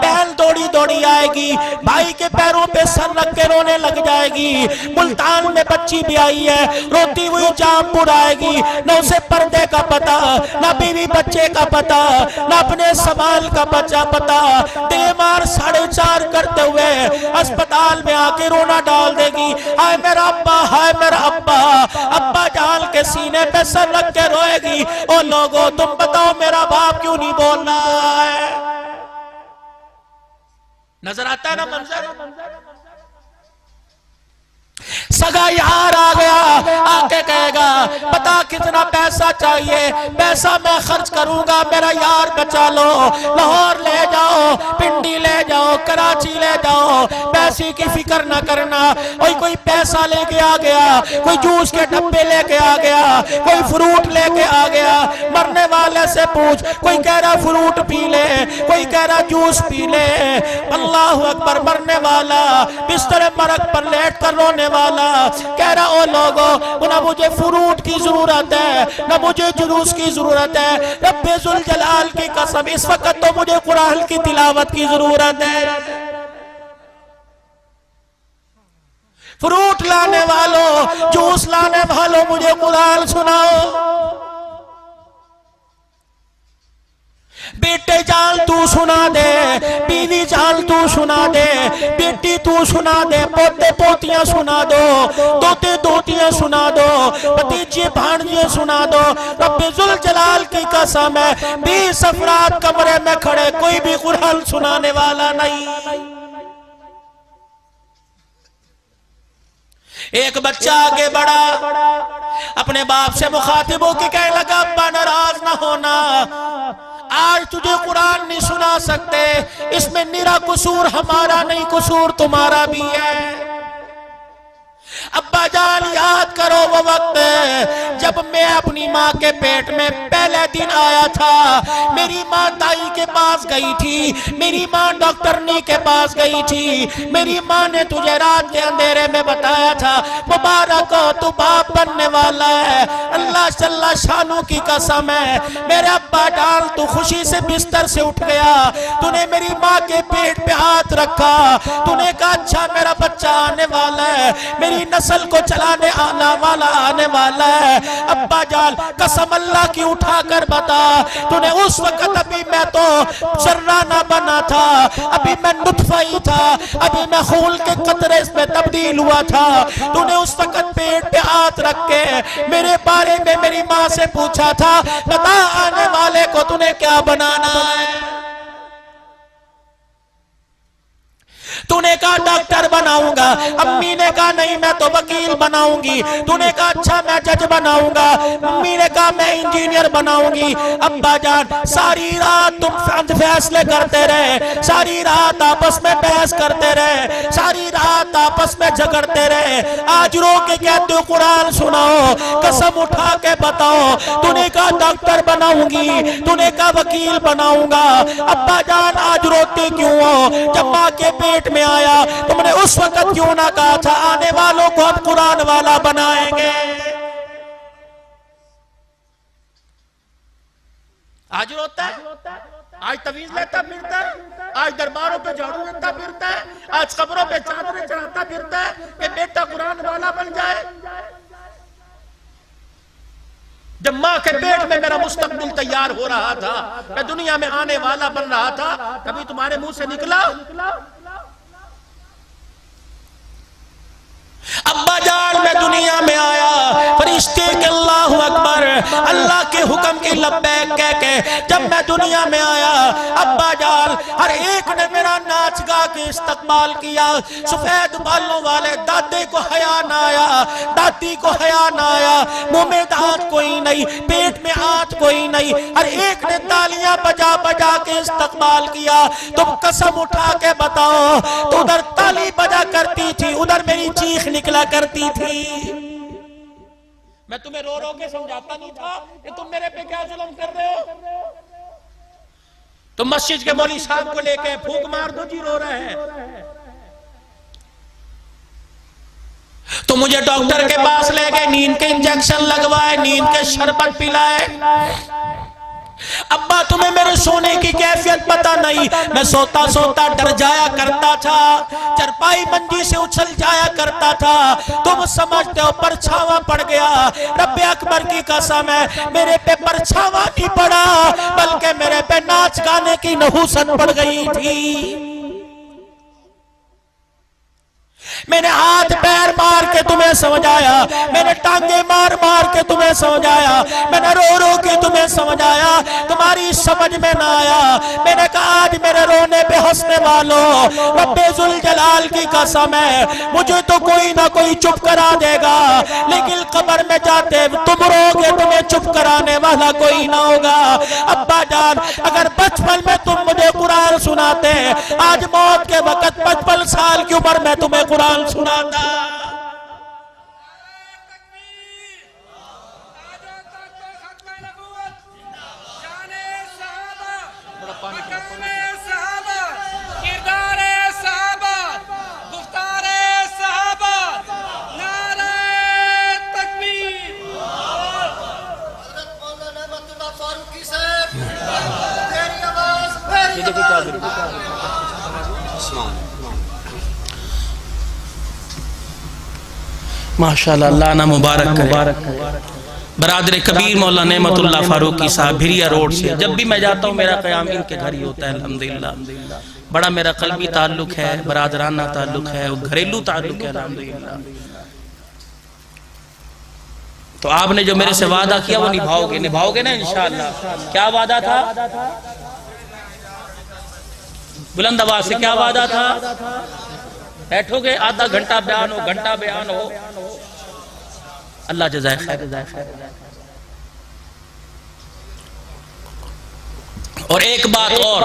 [SPEAKER 2] बहन दौड़ी दौड़ी आएगी, भाई के पैरों पे सर रख के रोने लग जाएगी। मुल्तान में बच्ची भी आई है, रोती हुई जामपुर आएगी, न उसे पर्दे का पता, न बीवी बच्चे का पता, न अपने सवाल का बच्चा पता, देमार 4:30 करते हुए अस्पताल में आके रोना डाल देगी, हाय मेरा अब्बा, हाय मेरा अब्बा, अब्बा जान के सीने पे सर रख के रोएगी। ओ लोगों तुम बताओ मेरा बाप क्यों नहीं बोल रहा है? नजर आता है ना मंजर? सगा यार आ गया, आके कह कहेगा बता कितना पैसा चाहिए, पैसा मैं खर्च करूंगा, मेरा यार बचा लो, लाहौर ले जाओ, पिंडी ले जाओ, कराची ले जाओ, पैसे की फिक्र ना करना। और कोई पैसा लेके आ गया, कोई जूस के डब्बे लेके आ गया, कोई फ्रूट लेके आ गया, मरने वाले से पूछ, कोई कह रहा फ्रूट पी ले, कोई कह रहा जूस पी ले। अल्लाह अकबर, मरने वाला बिस्तर मरक पर लेट कर रोने वाला कह रहा ओ लोगों, ना मुझे फ्रूट की जरूरत है ना मुझे जुलूस की जरूरत है, रब्बे जुल जलाल की कसम इस वक्त तो मुझे कुरान की तिलावत की जरूरत है। फ्रूट लाने वालों, जूस लाने वालों, मुझे कुरान सुनाओ। बेटे जान तू सुना दे, बीवी जान तू सुना दे, बेटी तू सुना दे, पोते पोतियां सुना दो, दोते दोतियां सुना दो, भतीजे भांजे सुना दो। रब्बे जुल जलाल की कसम है 20 अफराद कमरे में खड़े, कोई भी कुरान सुनाने वाला नहीं। एक बच्चा आगे बढ़ा, अपने बाप से मुखातिब होकर कहने लगा अब्बा नाराज ना होना, आज तुझे कुरान नहीं सुना सकते, इसमें निरा कसूर हमारा नहीं, कसूर तुम्हारा भी है। अब्बा जान याद करो वो वक्त जब मैं अपनी माँ के पेट में पहले दिन आया था, मेरी माँ दाई के पास गई थी, मेरी माँ डॉक्टरनी के पास गई थी, मेरी माँ ने तुझे रात के अंधेरे में बताया था मुबारक हो तू बाप बनने वाला है। अल्लाह सल्ला शानू की कसम है मेरे अब्बा जान तू खुशी से बिस्तर से उठ गया, तूने मेरी माँ के पेट पे हाथ रखा, तूने कहा अच्छा मेरा बच्चा आने वाला है, मेरी नस्ल को चलाने आने वाला आने वाला है। अब्बा जान कसम अल्लाह की उठा कर बता, तूने उस वक्त अभी मैं तो शर्राना बना था, अभी मैं नुत्फा ही था, अभी मैं खून के कतरे में तब्दील हुआ था, तूने उस वक्त पेट पे हाथ रख के मेरे बारे में मेरी माँ से पूछा था बता आने वाले को तूने क्या बनाना है। तूने कहा डॉक्टर बनाऊंगा, अम्मी ने कहा नहीं मैं तो वकील बनाऊंगी, तूने कहा अच्छा मैं जज बनाऊंगा, अम्मी ने कहा मैं इंजीनियर बनाऊंगी। अब्बा जान सारी रात तुम फैसले करते रहे, सारी रात आपस में बहस करते रहे, सारी रात आपस में झगड़ते रहे, आज रो के कहते हो कुरान सुनाओ, कसम उठा के बताओ, तूने कहा डॉक्टर बनाऊंगी, तूने कहा वकील बनाऊंगा। अब्बा जान आज रोते क्यों हो, जब माँ के पेट में आया तुमने उस वक्त क्यों ना कहा था आने वालों को हम कुरान वाला बनाएंगे। आज रोता है, आज तवीज लेता फिरता है, आज दरबारों पे झाड़ू लेता फिरता है, आज कब्रों पे चादरें चढ़ाता फिरता है कि बेटा कुरान वाला बन जाए। जब माँ के पेट में मेरा मुस्तकबिल तैयार हो रहा था, मैं दुनिया में आने वाला बन रहा था, कभी तुम्हारे मुंह से निकला अब्बा जान मैं दुनिया में आया फरिश्ते के अल्लाहु अकबर अल्लाह के हुक्म की लब्बैक कह के जब मैं दुनिया में आया, अब्बा जान हर एक ने मेरा नाच गा के इस्तकबाल किया। सफेद बालों वाले दादे को हया ना आया, दादी को हया ना आया, मुंह में दांत कोई नहीं, पेट में हाथ कोई नहीं, हर एक ने तालियां बजा बजा के इस्तकबाल किया। तुम कसम उठा के बताओ, तो उधर ताली बजा करती थी, उधर मेरी चीख निकला करती थी। मैं तुम्हें रो रो के समझाता नहीं था कि तुम मेरे पे क्या जुल्म कर रहे हो। तुम मस्जिद के मौलवी साहब को लेके फूंक मार दो जी रो रहे हैं। तो मुझे डॉक्टर के पास ले गए, नींद के इंजेक्शन लगवाए, नींद के शरबत पिलाए। अब्बा तुम्हें मेरे सोने की कैफियत पता नहीं, मैं सोता सोता डर जाया करता था, चरपाई मंजी से उछल जाया करता था। तुम समझते हो परछावा पड़ गया, रब्बे अकबर की कसम है मेरे पे परछावा नहीं पड़ा, बल्कि मेरे पे नाच गाने की नहुसत पड़ गई थी। मैंने हाथ पैर मार के तुम्हें समझाया, मैंने टांगे मार मार के तुम्हें समझाया, मैंने रो रो के तुम्हें समझाया, तुम्हारी समझ में ना आया। मैंने कहा आज मेरे रोने पे हंसने वालों, रब्बे जुल जलाल की कसम है मुझे तो कोई ना कोई चुप करा देगा, लेकिन कब्र में जाते तुम रोगे, तुम्हें चुप कराने वाला कोई ना होगा। अब्बा जान, अगर बचपन में तुम मुझे कुरान सुनाते, आज मौत के वक्त 55 साल की उम्र में तुम्हें कुरान सुनाता। माशाअल्लाह, अल्लाह ना मुबारक करे। बरादर कबीर मौला नेमतुल्लाह फारूकी साहब भिरिया रोड से जब भी मैं जाता हूँ मेरा क़याम इनके घर ही होता है। अल्हम्दुलिल्लाह बड़ा मेरा क़ल्बी ताल्लुक है, बरादराना ताल्लुक है, घरेलू ताल्लुक है अल्हम्दुलिल्लाह। तो आपने जो मेरे से वादा किया वो निभाओगे, निभाओगे ना इंशाअल्लाह। क्या वादा था? बुलंद आवाज से क्या वादा था? बैठोगे, आधा घंटा बयान हो, घंटा बयान हो। अल्लाह जज़ाए खैर। और एक बात और,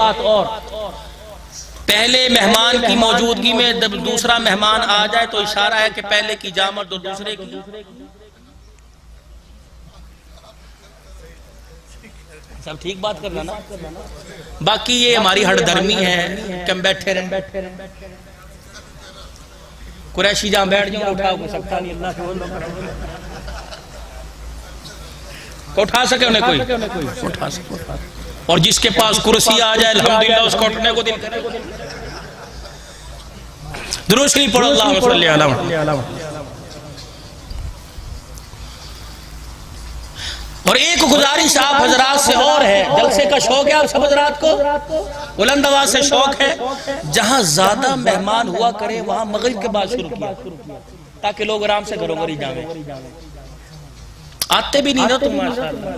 [SPEAKER 2] पहले मेहमान की मौजूदगी में जब दूसरा मेहमान आ जाए तो इशारा है कि पहले की जामत और दूसरे की। सब ठीक बात करना ना, बाकी ये हमारी हड़धर्मी है कि हम बैठे रहें। कुरैशी जहां बैठ जाओ उठा सकता नहीं, अल्लाह को उठा सके उन्हें कोई उठा सके। और जिसके पास कुर्सी आ जाए अल्हम्दुलिल्लाह उसको उठने को दिल करे। दुरूद शरीफ पढ़ो, अल्लाहुम्मा सल्ली अला। और एक गुजारिश आप हजरात से और है, जलसे का शौक है आप सब हजरात को, बुलंद आवाज से शौक है, जहां ज्यादा मेहमान हुआ करे वहां मगरिब के बाद शुरू किया, ताकि लोग आराम से घरों घर ही जावे। आते भी नहीं ना तुम माशाअल्लाह।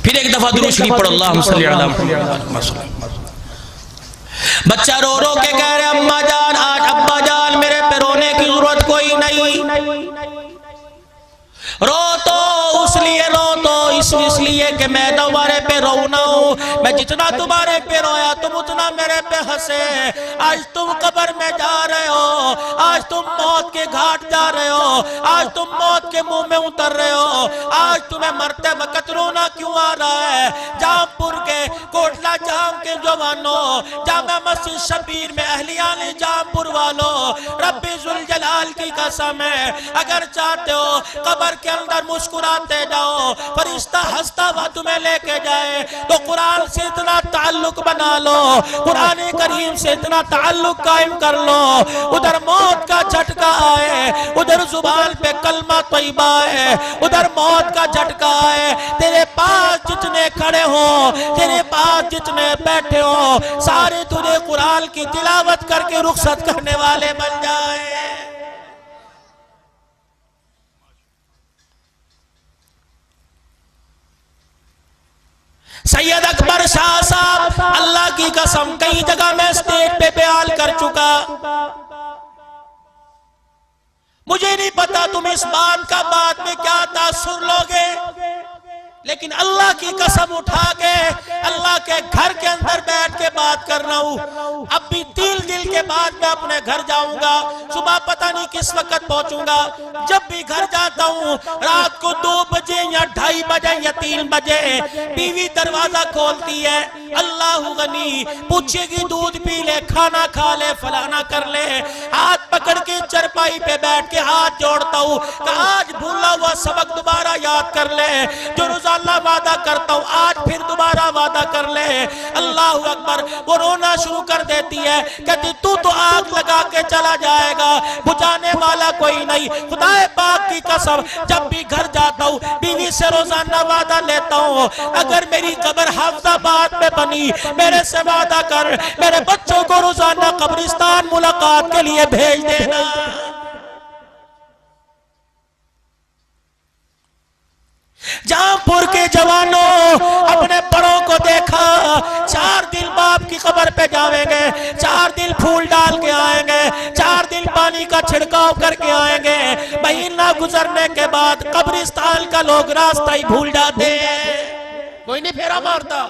[SPEAKER 2] फिर एक दफा दुरूद शरीफ पढ़ो, अल्लाहुम्मा सल्ली अला मुहम्मद। बच्चा रो रो के कह रहे अम्मा जान, आज अब्बा जान मेरे पे रोने की जरूरत कोई नहीं। रो तो इसलिए कि मैं तुम्हारे पे रो ना हूं। मैं जितना तुम्हारे पे रोया तुम उतना मेरे पे हंसे। आज तुम कब्र में जा रहे हो, आज तुम मौत के घाट जा रहे हो, आज तुम मौत के मुंह में उतर रहे हो। आज तुम्हें मरते वक्त रोना क्यों आ रहा है? जामपुर के कोटला जाम के जवानों, जामा मस्जिद शबीर में अहलियाने जामपुर वालों, रब्बे जुल जलाल की कसम है, अगर चाहते हो कब्र के अंदर मुस्कुराते जाओ, फरिश्ता हंसता हुआ तुम्हें लेके जाए, तो कुरान से इतना ताल्लुक बना लो, कुरान करीम से इतना ताल्लुक कायम कर लो, उधर मौत का झटका आए, उधर जुबान पे कलमा तैयबा है, उधर मौत का झटका आए, तेरे पास जितने खड़े हो, तेरे पास जितने बैठे हो, सारे तुझे कुरान की तिलावत करके रुखसत करने वाले बन जाए। सैयद अकबर शाह साहब, अल्लाह की कसम कई जगह मैं स्टेज पे बयान कर चुका, मुझे नहीं पता तुम इस बात का बाद में क्या तासुर लोगे, लेकिन अल्लाह की कसम उठा के अल्लाह के घर के अंदर बैठ के बात कर रहा हूं। अब भी 3 दिन के बाद मैं अपने घर जाऊंगा, सुबह पता नहीं किस वक्त पहुंचूंगा। जब भी घर जाता हूं रात को 2 बजे या 2:30 बजे या 3 बजे बीवी दरवाजा खोलती है, अल्लाह गनी, पूछेगी दूध पी ले, खाना खा ले, फलाना कर ले, हाथ पकड़ के चरपाई पे बैठ के हाथ जोड़ता हूँ, आज भूला हुआ सबक दोबारा याद कर ले, जो रोजाना वादा करता हूँ आज फिर दोबारा वादा कर ले। अल्लाह अकबर। वो रोना शुरू कर देती है, कहती तू तो आग लगा के चला जाएगा, बुझाने वाला कोई नहीं। खुदाए पाक की कसम, जब भी घर जाता हूँ बीवी तुमसे रोजाना वादा लेता हूँ, अगर मेरी कब्र हाफिजाबाद में बनी, मेरे से वादा कर मेरे बच्चों को रोजाना कब्रिस्तान मुलाकात के लिए भेज देना। जहांपुर के जवानों, अपने बड़ों को देखा, 4 दिन बाप की कब्र पे जाएंगे, 4 दिन फूल डाल के आएंगे, 4 दिन पानी का छिड़काव करके आएंगे। महीना गुजरने के बाद कब्रिस्तान का लोग रास्ता ही भूल जाते हैं, कोई नहीं फेरा मारता।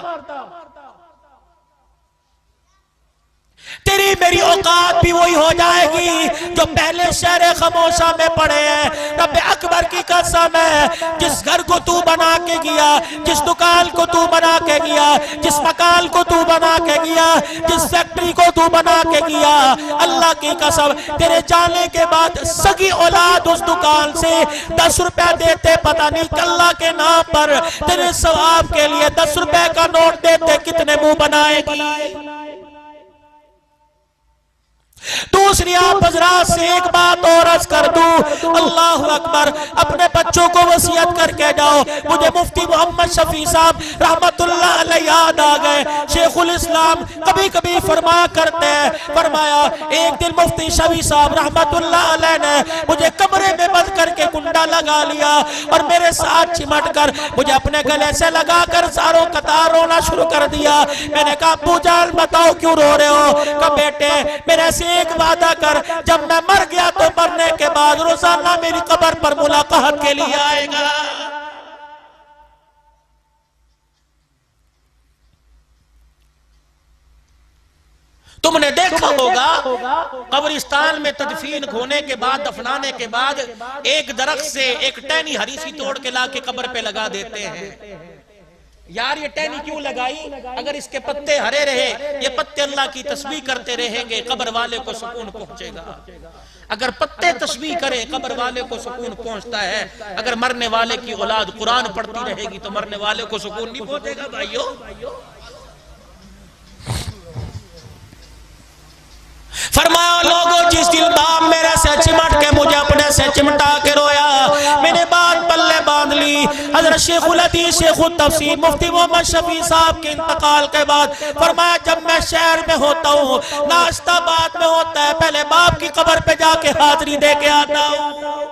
[SPEAKER 2] तेरी मेरी औकात भी वही हो जाएगी जो पहले शहर खामोशा में पड़े हैं। रब्बे अकबर की कसम है, जिस घर को तू बना के गया, जिस दुकान को तू बना के गया, जिस मकान को तू बना के गया, जिस फैक्ट्री को तू बना के गया, अल्लाह की कसम तेरे जाने के बाद सगी औलाद उस दुकान से 10 रुपया देते, पता नहीं अल्लाह के नाम पर तेरे सवाब के लिए 10 रुपए का नोट देते कितने मुंह बनाएगी। दूसरी आप हजरात से एक बात और अर्ज कर दूं, अल्लाह अकबर, अपने बच्चों को वसीयत करके जाओ। मुझे मुफ्ती मोहम्मद शफी साहब रहमतुल्लाह अलैह याद आ गए। शेखुल इस्लाम कभी कभी फरमाया करते हैं, फरमाया एक दिन मुफ्ती शफी साहब रहमतुल्लाह अलैह ने मुझे कमरे में बंद करके कुंडा लगा लिया और मेरे साथ चिमट कर मुझे अपने गले से लगाकर सारों कतार रोना शुरू कर दिया। मैंने कहा अब्बू जान बताओ क्यों रो रहे हो? कहा बेटे मेरे से एक वादा कर, जब मैं मर गया तो मरने के बाद रोजाना मेरी कब्र पर मुलाकात के लिए आएगा। तुमने देखा होगा कब्रिस्तान में तदफीन होने के बाद, दफनाने के बाद एक दरख्त से एक टहनी हरी सी तोड़ के लाके कब्र पे लगा देते हैं। यार ये टहनी क्यों लगाई? अगर इसके पत्ते हरे रहे, ये पत्ते अल्लाह की तस्बीह करते रहेंगे, कब्र वाले को सुकून पहुंचेगा। अगर पत्ते तस्बीह करे कब्र वाले को सुकून पहुंचता है। अगर मरने वाले की औलाद कुरान पढ़ती रहेगी तो मरने वाले को सुकून नहीं पहुंचेगा भाइयों। फरमाया लोगों, जिस दिन बाप मेरे से चिमट के मुझे अपने से चिमटा के रोया, मैंने बात पल्ले बांध ली। हज़रत शेखुल हदीस शेखुल तफसीर मुफ्ती मोहम्मद शफी साहब के इंतकाल के बाद फरमाया जब मैं शहर में होता हूँ, नाश्ता बाद में होता है, पहले बाप की कब्र पे जाके हाजिरी दे के आता हूँ।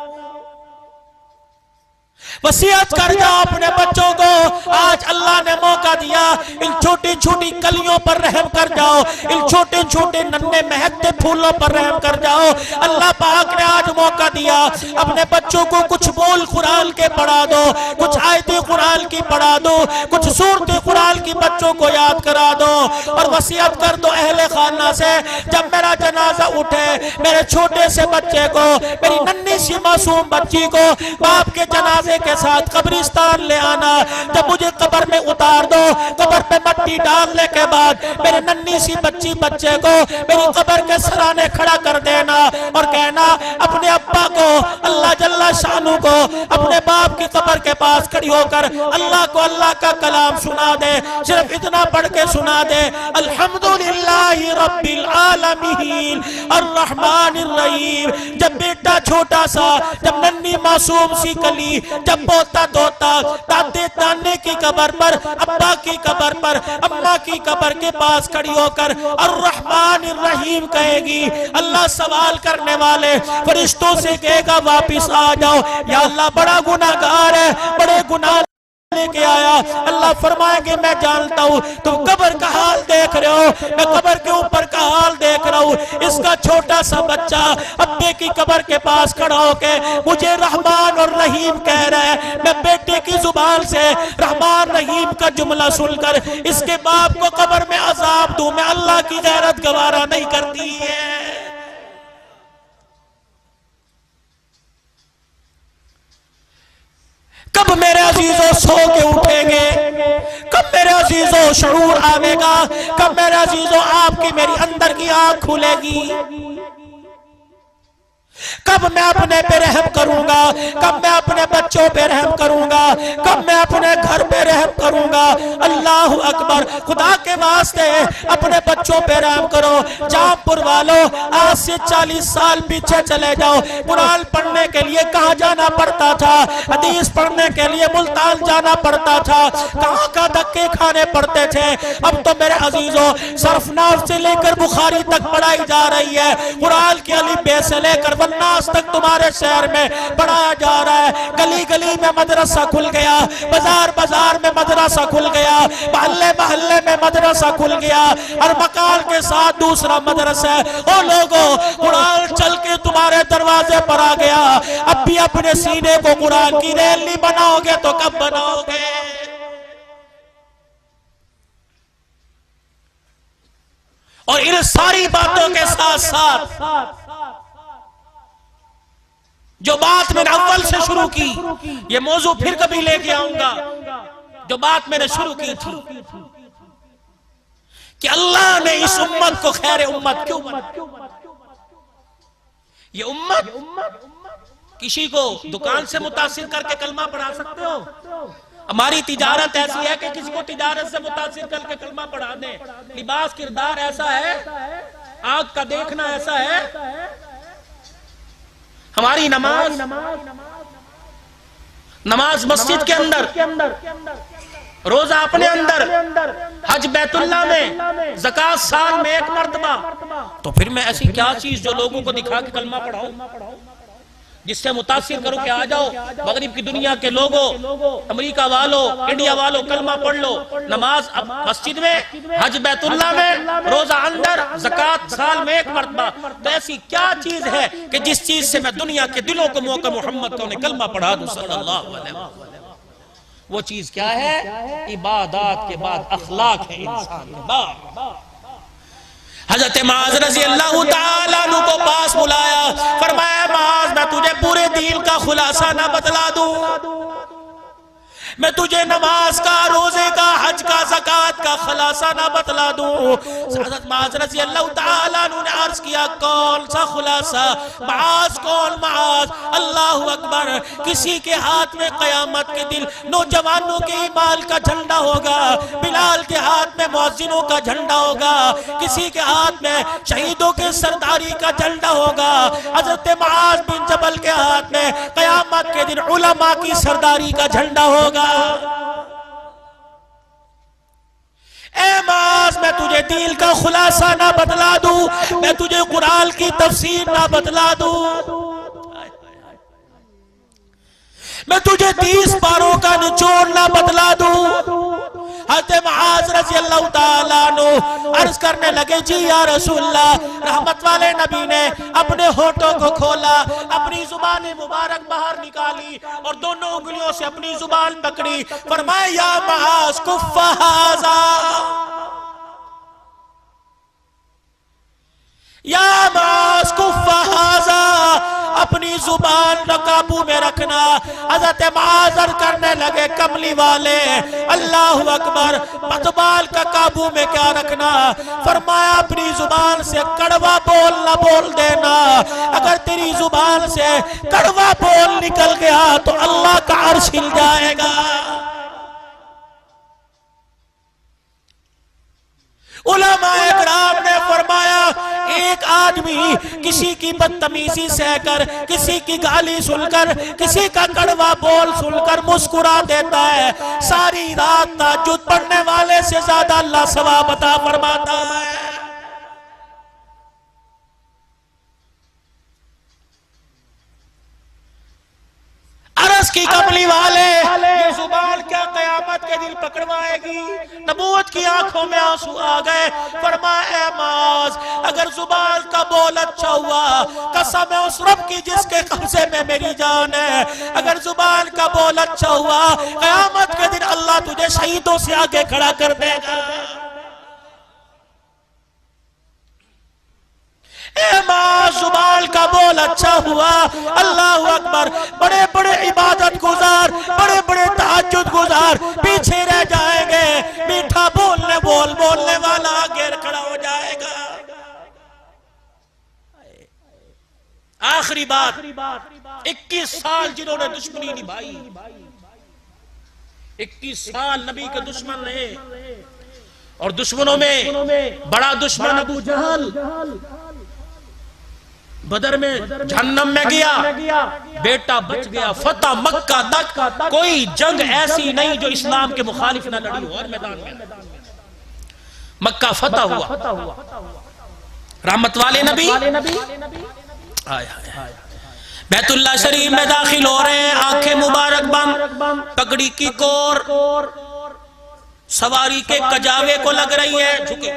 [SPEAKER 2] वसीयत कर जाओ अपने बच्चों को, आज अल्लाह ने मौका दिया, इन छोटी छोटी कलियों पर रहम कर जाओ, इन छोटे छोटे नन्हे महकते फूलों पर रहम कर जाओ। अल्लाह पाक ने आज मौका दिया, अपने बच्चों को कुछ बोल कुरान के पढ़ा दो, कुछ आयतें कुरान की पढ़ा दो, कुछ सूरतें कुरान की बच्चों को याद करा दो। और वसीयत कर दो अहले खाना से, जब मेरा जनाजा उठे मेरे छोटे से बच्चे को, मेरी नन्ही सी मासूम बच्ची को बाप के जनाजे के साथ कब्रिस्तान ले आना। जब मुझे कब्र में उतार दो, कब्र पे मट्टी डालने के बाद मेरे नन्ही सी बच्ची बच्चे को मेरी कब्र के सराने खड़ा कर देना और कहना अपने अब्बा को, अल्लाह जल्ला शानू को अपने बाप की कब्र के पास खड़ी होकर अल्लाह को अल्लाह का कलाम सुना दे। सिर्फ इतना पढ़ के सुना दे, अल्हम्दुलिल्लाहि रब्बिल आलमीन अर्रहमानिर रहीम। जब बेटा छोटा सा, जब नन्ही मासूम सी कली, जब पोता धोता दादे दाने की कब्र पर, अब्बा की कब्र पर, अम्मा की कब्र के पास खड़ी होकर अर्रहमानिर रहीम कहेगी, अल्लाह सवाल करने वाले फरिश्तों से कहेगा वापिस आ जाओ, या अल्लाह बड़ा गुनाहगार है, बड़े गुनाह लेके आया। अल्लाह फरमाएंगे मैं जानता हूँ तुम कब्र का हाल देख रहे हो, मैं कब्र के ऊपर का हाल देख रहा हूँ। इसका छोटा सा बच्चा अब्बे की कब्र के पास खड़ा होके मुझे रहमान और रहीम कह रहा है। मैं बेटे की जुबान से रहमान रहीम का जुमला सुनकर इसके बाप को कब्र में अजाब दूं, मैं अल्लाह की गैरत गवारा नहीं करती है। कब मेरे अजीजों सो के उठेंगे, कब मेरे अजीजों शऊर आवेगा, कब मेरे अजीजों आपकी मेरी अंदर की आंख खुलेगी। कब मैं अपने पे रहम करूंगा, कब मैं अपने बच्चों पे रहम करूंगा, कब मैं अपने घर पे रहम करूंगा। अल्लाह अकबर। खुदा के वास्ते अपने बच्चों पे रहम करो। जामपुर वालों, आज से 40 साल पीछे चले जाओ। कुरान पढ़ने के लिए कहाँ जाना पड़ता था, हदीस पढ़ने के लिए मुल्तान जाना पड़ता था, कहाँ का धक्के खाने पड़ते थे। अब तो मेरे अजीजों सरफनाफ से लेकर बुखारी तक पढ़ाई जा रही है। कुरान के अलिफ से लेकर वन्नास तक तुम्हारे शहर में पढ़ाया जा रहा है। गली गली में मदरसा खुल गया, बाजार बाजार में मदरसा खुल गया, मोहल्ले मोहल्ले में मदरसा खुल गया, और मकान के साथ दूसरा मदरसा है। ओ लोगों, कुरान चल के तुम्हारे दरवाजे पर आ गया। अब भी अपने सीने को कुरान की रेल नहीं बनाओगे तो कब बनाओगे? और इन सारी बातों के साथ साथ जो बात मैंने अव्वल से शुरू की, ये मौजू फिर कभी लेके आऊंगा, जो बात मैंने शुरू की थी कि अल्लाह ने इस उम्मत को खैर उम्मत क्यों बनाया। ये उम्मत किसी को दुकान से मुतासिर करके कलमा पढ़ा सकते हो। हमारी तिजारत ऐसी है कि किसी को तिजारत से मुतासिर करके कलमा पढ़ा दें। लिबास किरदार ऐसा है, आंख का देखना ऐसा है। हमारी नमाज मस्जिद के अंदर, रोजा अपने अंदर, हज बैतुल्लाह में, ज़कात साल में 1 मरतबा। तो फिर मैं ऐसी क्या चीज जो लोगों को दिखा के कलमा पढ़ाऊं, जिससे मुतासिर करो कि आ जाओ मगरिब की दुनिया के लोगों, अमेरिका वालों, इंडिया वालों, कलमा पढ़ लो। नमाज मस्जिद में, हज बैतुल्लाह में, रोजा अंदर, ज़कात साल में 1 मरतबा। तो ऐसी क्या चीज है कि जिस चीज से मैं दुनिया के दिलों को मौका मोहम्मद को कलमा पढ़ा दूं सल्लल्लाहु अलैहि वसल्लम। वो चीज क्या है? इबादत के बाद अखलाक है इंसान के बाद। हजरत माज रज़ी अल्लाह ताला अन्हु को पास बुलाया, फरमाया माज मैं तुझे पूरे दीन का खुलासा ना बतला दूं, मैं तुझे नमाज का, रोजे का, हज का, ज़कात का खुलासा ना बतला दूं। हज़रत माज रज़ी अल्लाह ताला अन्हु ने अर्ज किया कौन सा खुलासा? माज कौन माज? अल्लाहु अकबर। किसी के हाथ में क़यामत के दिन नौजवानों के ईमान का झंडा होगा, बिलाल के हाथ में मुअज्जिनों का झंडा होगा, किसी के हाथ में शहीदों के सरदारी का झंडा होगा। हज़रत माज बिन जबल के हाथ में क़यामत के दिन उलमा की सरदारी का झंडा होगा। ए माज मैं तुझे दीन का खुलासा ना बतला दूं, मैं तुझे कुरान की तफसीर ना बतला दूं, मैं तुझे 30 पारों का निचोड़ ना बतला दूं। हज़रत मुआज़ रज़ी अल्लाह ताला अन्हु अर्ज करने लगे जी या रसूलल्लाह। रहमत वाले नबी ने अपने होठों को खोला, अपनी जुबान मुबारक बाहर निकाली और दोनों उंगलियों से अपनी जुबान पकड़ी। फरमाया या मुआज़ कुफ़्फ़ हाज़ा, या मुआज़ कुफ़्फ़ हाज़ा, अपनी जुबान काबू में रखना। हज़रत मुआज़ अर्ज़ करने लगे कमली वाले अल्लाहु अकबर, जुबान का काबू में क्या रखना? फरमाया अपनी जुबान से कड़वा बोल न बोल देना। अगर तेरी जुबान से कड़वा बोल निकल गया तो अल्लाह का अर्श हिल जाएगा। उलमाए किराम ने फरमाया एक आदमी किसी की बदतमीजी सहकर, किसी की गाली सुनकर, किसी का कड़वा बोल सुनकर मुस्कुरा देता है, सारी रात तहज्जुद पढ़ने वाले से ज्यादा अल्लाह सवाब अता फरमाता है। अरस की कमली वाले ये जुबान क्या कयामत के दिन पकड़वाएगी? नबूवत की आंखों में आंसू आ गए। फरमाया माज अगर जुबान का बोल अच्छा हुआ, कसम है उस रब की जिसके कब्जे में मेरी जान है, अगर जुबान का बोल अच्छा हुआ कयामत के दिन अल्लाह तुझे शहीदों से आगे खड़ा कर देगा। जुबान का बोल अच्छा हुआ, अल्लाह अकबर, बड़े बड़े इबादत गुजार, बड़े बड़े तहज्जुद गुजार पीछे रह जाएंगे। मीठा बोलने वाला आगे खड़ा हो जाएगा। आखिरी बात, 21 साल जिन्होंने दुश्मनी निभाई, 21 साल नबी के दुश्मन रहे, और दुश्मनों में बड़ा दुश्मन अबू जहल बदर में जहन्नम में गया, बेटा बच गया। फतह मक्का तक कोई जंग ऐसी नहीं जो इस्लाम के मुखालिफ न लड़ी हो, और मैदान में मक्का फतह हुआ। रहमत वाले नबी बैतुल्लाह शरीफ में दाखिल हो रहे हैं, आंखें मुबारक बंद, पगड़ी की कोर सवारी के कजावे को लग रही है, झुके।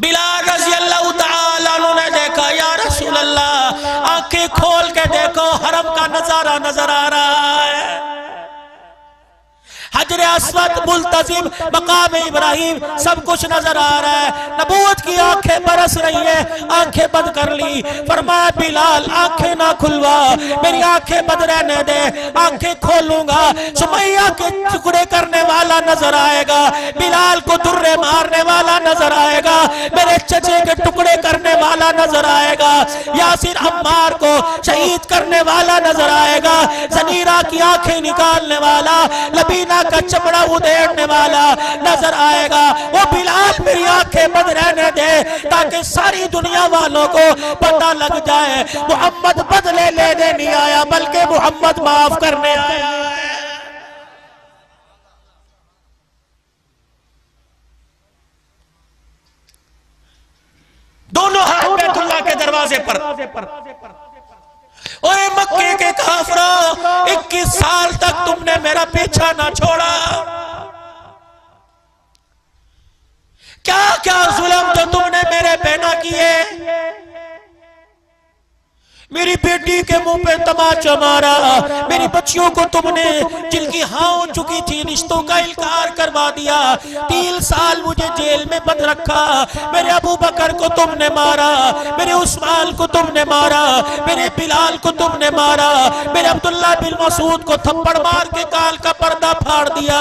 [SPEAKER 2] बिलाल रज़ी अल्लाह तआला अन्हु ने देखा, या रसूल अल्लाह आंखें खोल के देखो, हरम का नजारा नजर आ रहा है, हजर अस्वद, मुल्तजिम, मकाम इब्राहिम, सब कुछ नजर आ रहा है। नबूवत की आंखें बरस रही है, आंखें बंद कर ली। फरमाया बिलाल आंखें ना खुलवा, मेरी आंखें बंद रहने दे, आंखें खोलूंगा सुमैया के टुकड़े करने वाला नजर आएगा, बिलाल को दुर्रे मारने वाला नजर आएगा, मेरे चचे के टुकड़े करने वाला नजर आएगा, यासिर अम्मार को शहीद करने वाला नजर आएगा, जनीरा की आंखें निकालने वाला, लबीना का चमड़ा उधेड़ने वाला नजर आएगा। वो बिलाल मेरी आंखें बंद रहने दे, ताकि सारी दुनिया वालों को पता लग जाए मोहम्मद बदले लेने नहीं आया, बल्कि मोहम्मद माफ करने आया है। दोनों हाथ बैतुल्लाह के दरवाजे पर। ओए मक्के के काफिरों, 21 साल तक तुमने मेरा पीछा ना छोड़ा, क्या क्या जुल्म तो तुमने मेरे पे ना किए, मेरी बेटी के मुंह पे तमाचा मारा, मेरी बच्चियों को तुमने जिनकी हाँ हो चुकी थी रिश्तों का इनकार करवा दिया, 3 साल मुझे जेल में बंद रखा, मेरे अबू बकर को तुमने मारा, मेरे उस्मान को तुमने मारा, मेरे बिलाल को तुमने मारा, मेरे अब्दुल्ला बिन मसूद को थप्पड़ मार के काल का पर्दा फाड़ दिया,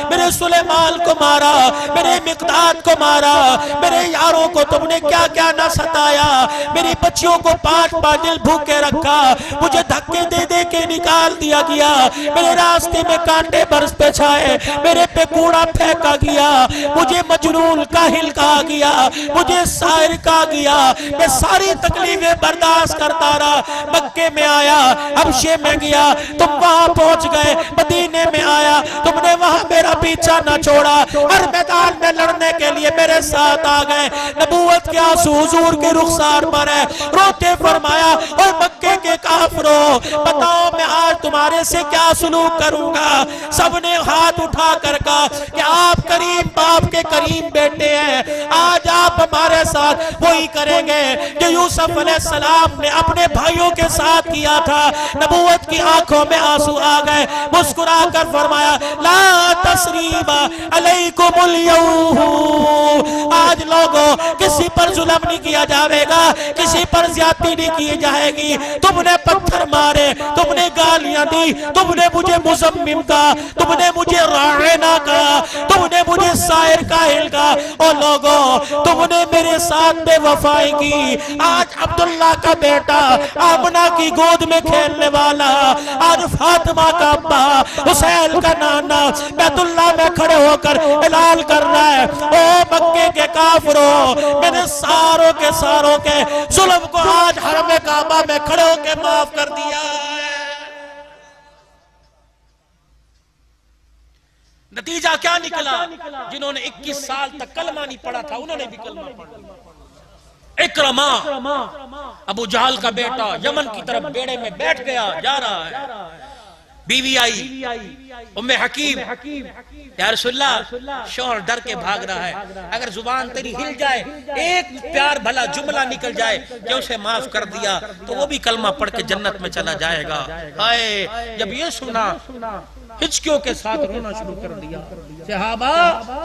[SPEAKER 2] मेरे सुलेमान को मारा, मेरे मिकदाद को मारा, मेरे यारों को तुमने क्या क्या ना सताया, मेरी बच्चियों को 5 दिन के रखा, मुझे धक्के दे दे के निकाल दिया गया, मेरे रास्ते में कांटे बरस पे छाए, मेरे पे कूड़ा फेंका गया, मुझे मजनून काहिल कहा गया, मुझे शायर कहा गया, मैं सारी तकलीफें बर्दाश्त करता रहा। मक्के में आया, हबशे में गया, तुम वहां पहुंच गए, मदीने में आया, तुमने वहां मेरा पीछा न छोड़ा, हर मैदान में लड़ने के लिए मेरे साथ आ गए। नबूवत के आंसू हुजूर के रुखसार पर है, रोते फरमाया और मक्के के काफिरों, बताओ मैं आज तुम्हारे से क्या सुलूक करूंगा। सबने हाथ उठा कर कहा कि आप करीम बाप के करीम बेटे हैं, आज आप हमारे साथ वही करेंगे जो यूसुफ अलैहिस्सलाम ने अपने भाइयों के साथ किया था। नबूवत की आंखों में आंसू आ गए, मुस्कुरा कर फरमाया ला तसरीबा अलैकुमुल यौम, आज लोगों किसी पर जुल्म नहीं किया जाएगा, किसी पर ज्यादती नहीं की जाएगी। तुमने पत्थर मारे, तुमने गालियां दी, तुमने मुझे मुज़म्मिम कहा, तुमने मुझे राणा कहा, तुमने मुझे शायर काहिल कहा, और लोगों तुमने मेरे साथ बेवफाई की। आज अब्दुल्ला का बेटा आमना की गोद में खेलने वाला, आज फातिमा का अब्बा, हुसैन का नाना बैतुल्लाह में खड़े होकर ऐलान कर रहा है, ओ मक्के के काफिरों, मैंने सारों के जुल्म को आज हरम काबा में खड़े होकर माफ कर दिया। नतीजा क्या निकला? जिन्होंने 21 साल तक कलमा नहीं पढ़ा था, उन्होंने भी कलमा पढ़ लिया। इकरमा अबू जहल का बेटा यमन की तरफ बेड़े में बैठ गया, जा रहा है, बीवी आई उम्मे हकीम, या रसूलल्लाह शौहर डर के भाग रहा है, अगर जुबान तेरी हिल जाए, एक प्यार भला जुमला निकल जाए कि उसे माफ कर दिया, तो वो भी कलमा पढ़ के जन्नत में चला जाएगा। हाय, जब ये सुना हिचकियों के साथ रोना शुरू कर दिया। सहाबा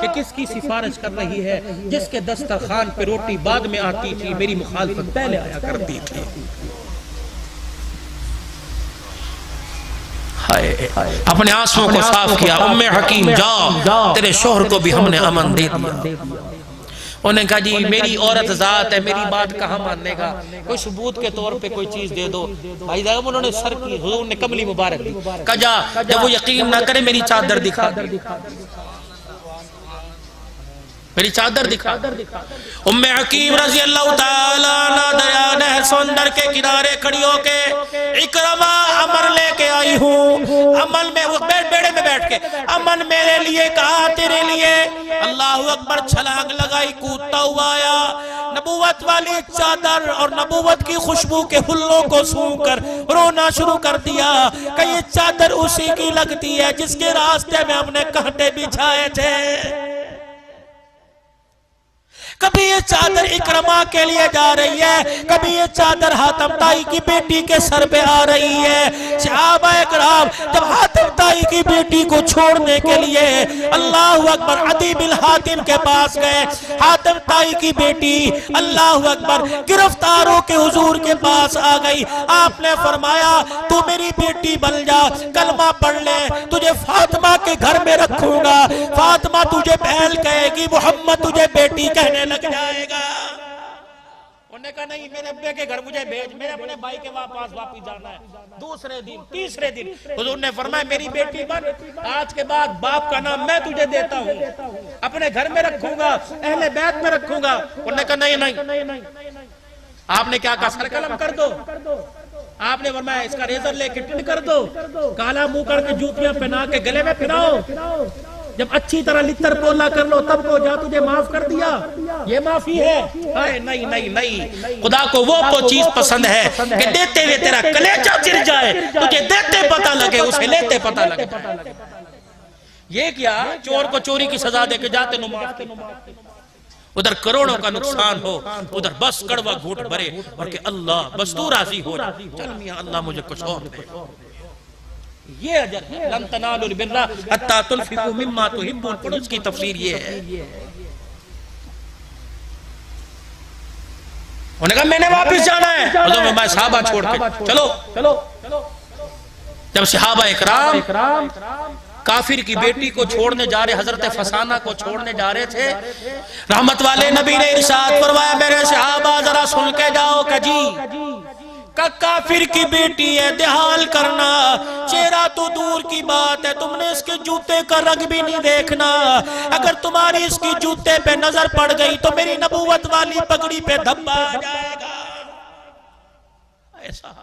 [SPEAKER 2] कि किसकी सिफारिश कर रही है, जिसके दस्तरखान पे रोटी बाद में आती थी, मेरी मुखालफत पहले आया करती थी। अपने आंसुओं को साफ किया, उम्मे हकीम जाओ, तेरे शोहर को भी हमने अमन दे दिया। उन्होंने कहा जी मेरी औरत जात है, मेरी बात कहाँ मानने का, कोई सबूत के तौर पे कोई चीज दे दो। भाई साहब उन्होंने सर की, हुजूर ने कमली मुबारक दी, कहा जा जब वो यकीन ना करे मेरी चादर दिखा, मेरी चादर दिखा। उम्मे हकीम रजी अल्लाह ताला अन्हा दया नहर समंदर के किनारे खड़ी होके इकरमा अमर लेके आई हूँ, अमल में उस बेड़े में बैठ के अमन मेरे लिए कहा तेरे लिए। अल्लाह अकबर, छलांग लगाई, कूदता हुआ आया, नबूवत वाली चादर और नबूवत की खुशबू के हुल्लों को सूंघकर रोना शुरू कर दिया कि ये चादर उसी की लगती है जिसके रास्ते में हमने कांटे बिछाए थे। कभी ये चादर इकरमा के लिए जा रही है, कभी ये चादर हातिम ताई की बेटी के सर पे आ रही है। सहाबाए किराम जब हातिम ताई की बेटी को छोड़ने के लिए अल्लाह अकबर अदी बिन हातिम के पास गए, हातिम ताई की बेटी अल्लाह अकबर गिरफ्तारों के हुजूर के पास आ गई। आपने फरमाया तू मेरी बेटी बन जा, कलमा पढ़ ले, तुझे फातिमा के घर में रखूंगा, फातिमा तुझे बहन कहेगी, मोहम्मद तुझे बेटी कहने लग जाएगा। उन्होंने कहा नहीं, मेरे अब्बे के घर मुझे भेज, मेरे अपने भाई के पास वापस जाना है। दूसरे दिन तीसरे दिन हुजूर ने फरमाया मेरी बेटी बन, आज के बाद बाप का नाम मैं तुझे देता हूँ, अपने घर में रखूंगा, अहले बैत में रखूंगा। उन्होंने कहा नहीं नहीं। आपने क्या कहा, सर कलम कर दो। आपने फरमाया इसका रेजर लेके टिंड कर दो, काला मुंह करके जूतियां पहना के गले में पहनाओ, जब अच्छी तरह लित्तर पोला कर लो तब को जा, तुझे माफ कर दिया, ये माफी है। नहीं नहीं नहीं, खुदा को वो तो चीज पसंद है कि देते हुए तेरा कलेजा चिर जाए, तुझे देते पता लगे, उसे लेते पता लगे। ये क्या, चोर को चोरी की सजा दे के जाते नो माफ, उधर करोड़ों का नुकसान हो, उधर बस कड़वा घूंट भरे और कि अल्लाह बस तू राजी हो, चल मियां अल्लाह मुझे कुछ और दे। ये अजर है, लन तनालुल बिर्रा हत्ता तुनफिकू मिम्मा तुहिब्बून, पढ़ो इसकी तफसीर ये है। उन्होंने कहा मैंने वापस जाना है, तो मैं सहाबा छोड़ के चलो। जब सहाबा इकराम काफिर की बेटी को छोड़ने जा रहे, हजरत फसाना को छोड़ने जा रहे थे, रहमत वाले नबी ने इरशाद फरमाया मेरे सहाबा जरा सुन के जाओ कजी, काफिर की बेटी है, देहाल करना, चेहरा तो दूर की बात है, तुमने इसके जूते का रंग भी नहीं देखना, अगर तुम्हारी इसकी जूते पे नजर पड़ गई तो मेरी नबूवत वाली पगड़ी पे धब्बा आ जाएगा। ऐसा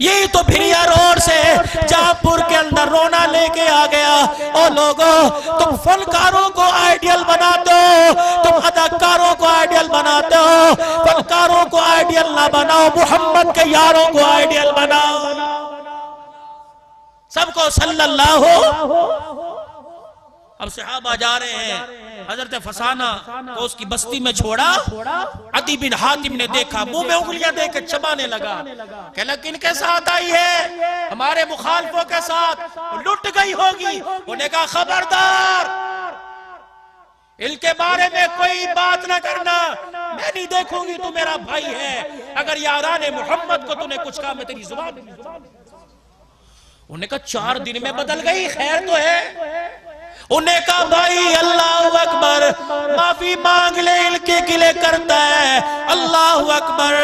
[SPEAKER 2] यही तो भिरिया रोड से जहांपुर के अंदर रोना लेके आ गया। और लोगों, तुम फनकारों को आइडियल बनाते हो, तुम अदाकारों को आइडियल बनाते हो, फनकारों को आइडियल ना बनाओ, मोहम्मद के यारों को आइडियल बनाओ। सबको सल्लल्लाहु। अब सहाबा जा रहे हैं, हजरत फसाना को उसकी बस्ती में छोड़ा, अदी बिन हातिम ने देखा, मुंह में उंगलियां देकर चबाने लगा, कहला किनके साथ आई है, हमारे मुखालफों के साथ, लुट गई होगी। उन्होंने कहा खबरदार, इनके बारे में कोई बात ना करना, मैं नहीं देखूंगी, तू मेरा भाई है, अगर याराने मोहम्मद को तूने कुछ कहा मैं तेरी जुबान। उन्होंने कहा 4 दिन में बदल गई, खैर तो है। उन्हें कहा भाई अल्लाह अकबर, माफी मांग ले, इनके गिले करता है, अल्लाह अकबर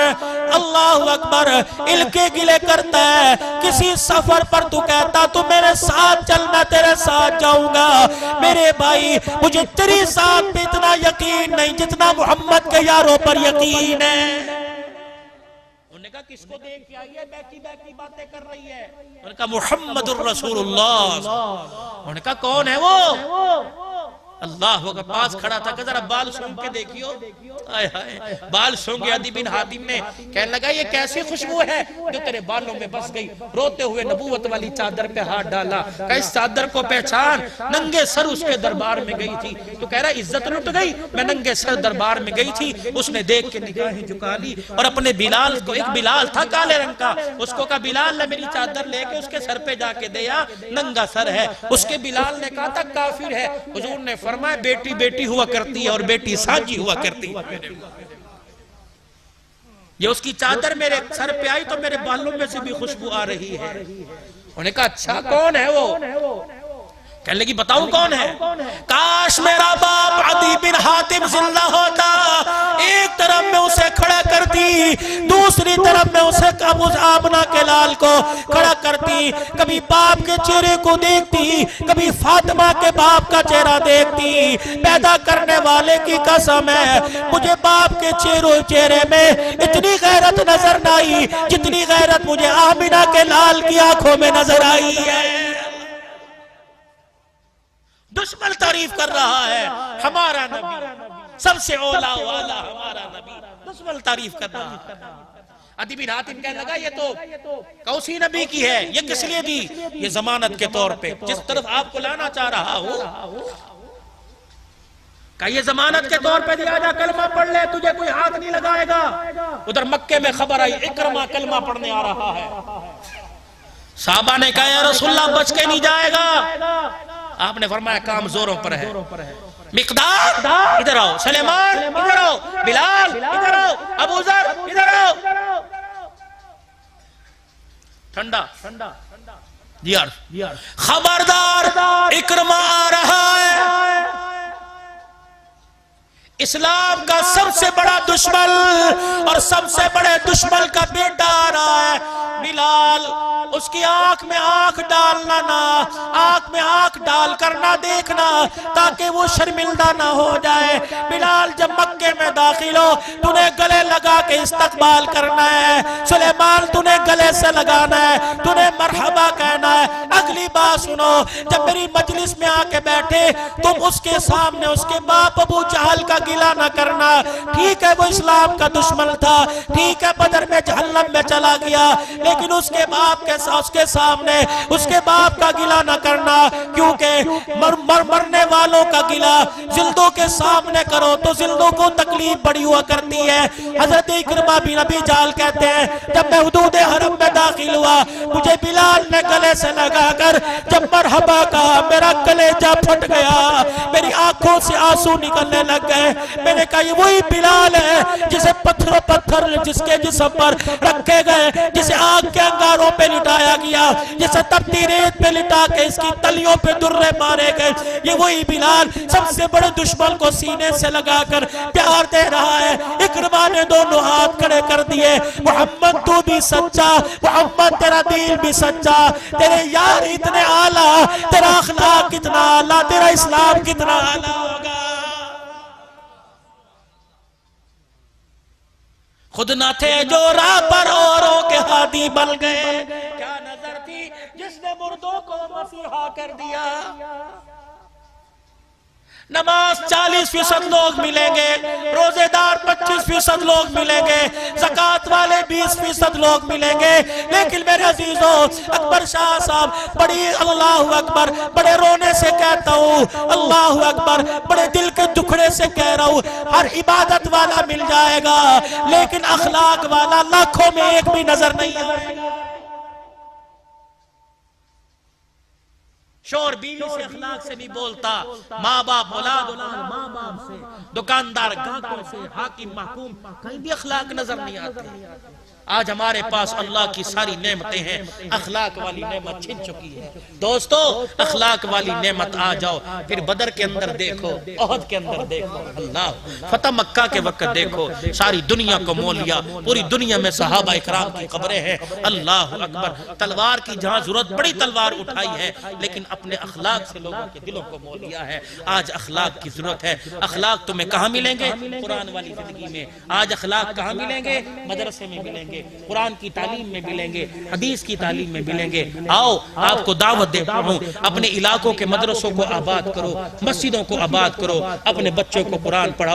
[SPEAKER 2] अल्लाह अकबर, इनके गिले करता है। किसी सफर पर तू कहता तू मेरे साथ चल, मैं तेरे साथ जाऊंगा। मेरे भाई मुझे तेरी साथ पे इतना यकीन नहीं जितना मोहम्मद के यारों पर यकीन है। उन्होंने कहा किसको देख के आई है, बैठी बैठी बातें कर रही है। उन्होंने कहा मुहम्मदुर रसूलुल्लाह। उन्होंने कहा कौन है वो? अल्लाह के पास खड़ा था, जरा बाल सूंघ के देखियो। हाय हाय, बाल सूंघे अदी बिन हातिम ने, कहने लगा ये कैसी खुशबू है जो तेरे बालों में बस गई। रोते हुए नबूवत वाली चादर पे हाथ डाला, कहा इस चादर को पहचान, नंगे सर उसके दरबार में गई थी। तो कह रहा इज्जत लुट गई, मैं नंगे सर दरबार में गई थी, उसने देख के निगाहें झुका ली और अपने बिलाल को, एक बिलाल था काले रंग का, उसको कहा बिलाल ने मेरी चादर लेके उसके सर पे जाके दिया, नंगा सर है। उसके बिलाल ने कहा था काफिर है। हुजूर ने फरमाया बेटी बेटी हुआ करती है और बेटी साजी हुआ करती है। ये उसकी चादर मेरे सर पे आई तो मेरे बालों में से भी खुशबू आ रही है। उन्होंने कहा अच्छा कौन है वो? कहने लगी बताऊं कौन है? काश मेरा बाप अदी बिन हातिम जिंदा होता, एक तरफ में उसे खड़ा करती, दूसरी तरफ में उसे अबू आमना के लाल को खड़ा करती, कभी बाप के चेहरे को देखती, कभी फातिमा के बाप का चेहरा देखती। पैदा करने वाले की कसम है, मुझे बाप के चेहरे में इतनी गैरत नजर न आई जितनी गैरत मुझे आमिना के लाल की आंखों में नजर आई है। दुश्मन तारीफ कर रहा है हमारा नबी, सबसे औला वाला हमारा नबी, दुश्मन तारीफ कर रहा है। अदी बिन हातिम कहने लगा ये तो कौसी नबी की है, ये किस लिए दी? ये जमानत के तौर पे, जिस तरफ आपको लाना चाह रहा हो का ये जमानत के तौर पे दिया जा, कलमा पढ़ ले, तुझे कोई हाथ नहीं लगाएगा। उधर मक्के में खबर आई इकरमा कलमा पढ़ने आ रहा है। साहबा ने कहा या रसूलल्लाह बच के नहीं जाएगा। आपने फरमाया काम जोरों पर है। मिकदाद इधर आओ, सलेमान इधर आओ, बिलाल इधर आओ, अबू जर इधर आओ। ठंडा यार, खबरदार इकरमा आ रहा है। इस्लाम का सबसे बड़ा दुश्मन और सबसे बड़े दुश्मन का बेटा आ रहा है। बिलाल उसकी आंख में आंख डालना ना, आंख में आंख डाल कर ना देखना ताकि वो शर्मिंदा ना हो जाए। बिलाल जब मक्के में दाखिल हो तूने गले लगा के इस्तकबाल करना है। सुलेमान तूने गले से लगाना है, तूने मरहबा कहना है। अगली बात सुनो, जब मेरी मजलिस में आके बैठे तुम उसके सामने उसके बाप अबू जहल का गिला ना करना। ठीक है वो इस्लाम का दुश्मन था, ठीक है बदर में जहन्नम में चला गया, लेकिन उसके बाप के उसके सामने उसके बाप का गिला न करना, क्योंकि मरने वालों का गिला जिल्दों के सामने करो तो जिल्दों को तकलीफ बड़ी हुआ करती है। हजरत इकरमा बिन अबी जाल कहते हैं जब मैं हुदूद हरम में दाखिल हुआ मुझे बिलाल ने गले से लगाकर जब मरहबा कहा मेरा कलेजा फट गया, मेरी आंखों से आंसू निकलने लग गए। मैंने कहा ये वही बिलाल है जिसे पत्थर जिसके जिस्म पर रखे गए, जिसे आग के अंगारों पे लिटाया गया, जिसे तपती रेत पे लिटा के इसकी तलियों पे दुर्रे मारे गए। ये वही बिलाल सबसे बड़े दुश्मन को सीने से लगाकर प्यार दे रहा है। इकरमा ने दोनों हाथ खड़े कर दिए, मोहम्मद तू भी सच्चा, मोहम्मद तेरा दिल भी सच्चा, तेरे यार इतने आला, तेरा अखलाक कितना आला, तेरा इस्लाम कितना आला होगा। खुद न थे जो राह पर औरों के हादी बन गए, क्या नजर थी जिसने मुर्दों को मसीहा कर दिया। नमाज 40% लोग मिलेंगे, रोजेदार 25% लोग मिलेंगे, ज़कात वाले 20% लोग मिलेंगे, लेकिन मेरे अजीजों अकबर शाह साहब बड़ी अल्लाह अकबर बड़े रोने से कहता हूँ, अल्लाह अकबर बड़े दिल के टुकड़े से कह रहा हूँ, हर इबादत वाला मिल जाएगा लेकिन अखलाक वाला लाखों में एक भी नजर नहीं आएगा। शोर बीवी से अखलाक से नहीं बोलता, माँ बाप औलाद माँ बाप से, दुकानदार ग्राहकों से, हाकिम महकूम कहीं भी अखलाक नजर नहीं आते। आज हमारे पास अल्लाह की सारी नेमतें हैं, अखलाक वाली नेमत छिन चुकी है। दोस्तों अखलाक वाली नेमत आ जाओ, फिर बदर के अंदर देखो, ओहद के अंदर देखो, अल्लाह फतह मक्का के वक्त देखो, सारी दुनिया को मोल लिया, पूरी दुनिया में सहाबा इकराम की कब्रें हैं। अल्लाह अकबर, तलवार की जहां जरूरत बड़ी तलवार उठाई है, लेकिन अपने अखलाक से लोगों के दिलों को मोल लिया है। आज अखलाक की जरूरत है। अखलाक तुम्हें कहाँ मिलेंगे? कुरान वाली जिंदगी में। आज अखलाक कहाँ मिलेंगे? मदरसे में मिलेंगे, कुरान की तालीम में मिलेंगे, हदीस की तालीम में मिलेंगे। आओ आपको दावत देता हूँ, अपने इलाकों के मदरसों को आबाद करो, मस्जिदों को आबाद करो, अपने बच्चों को कुरान पढ़ाओ।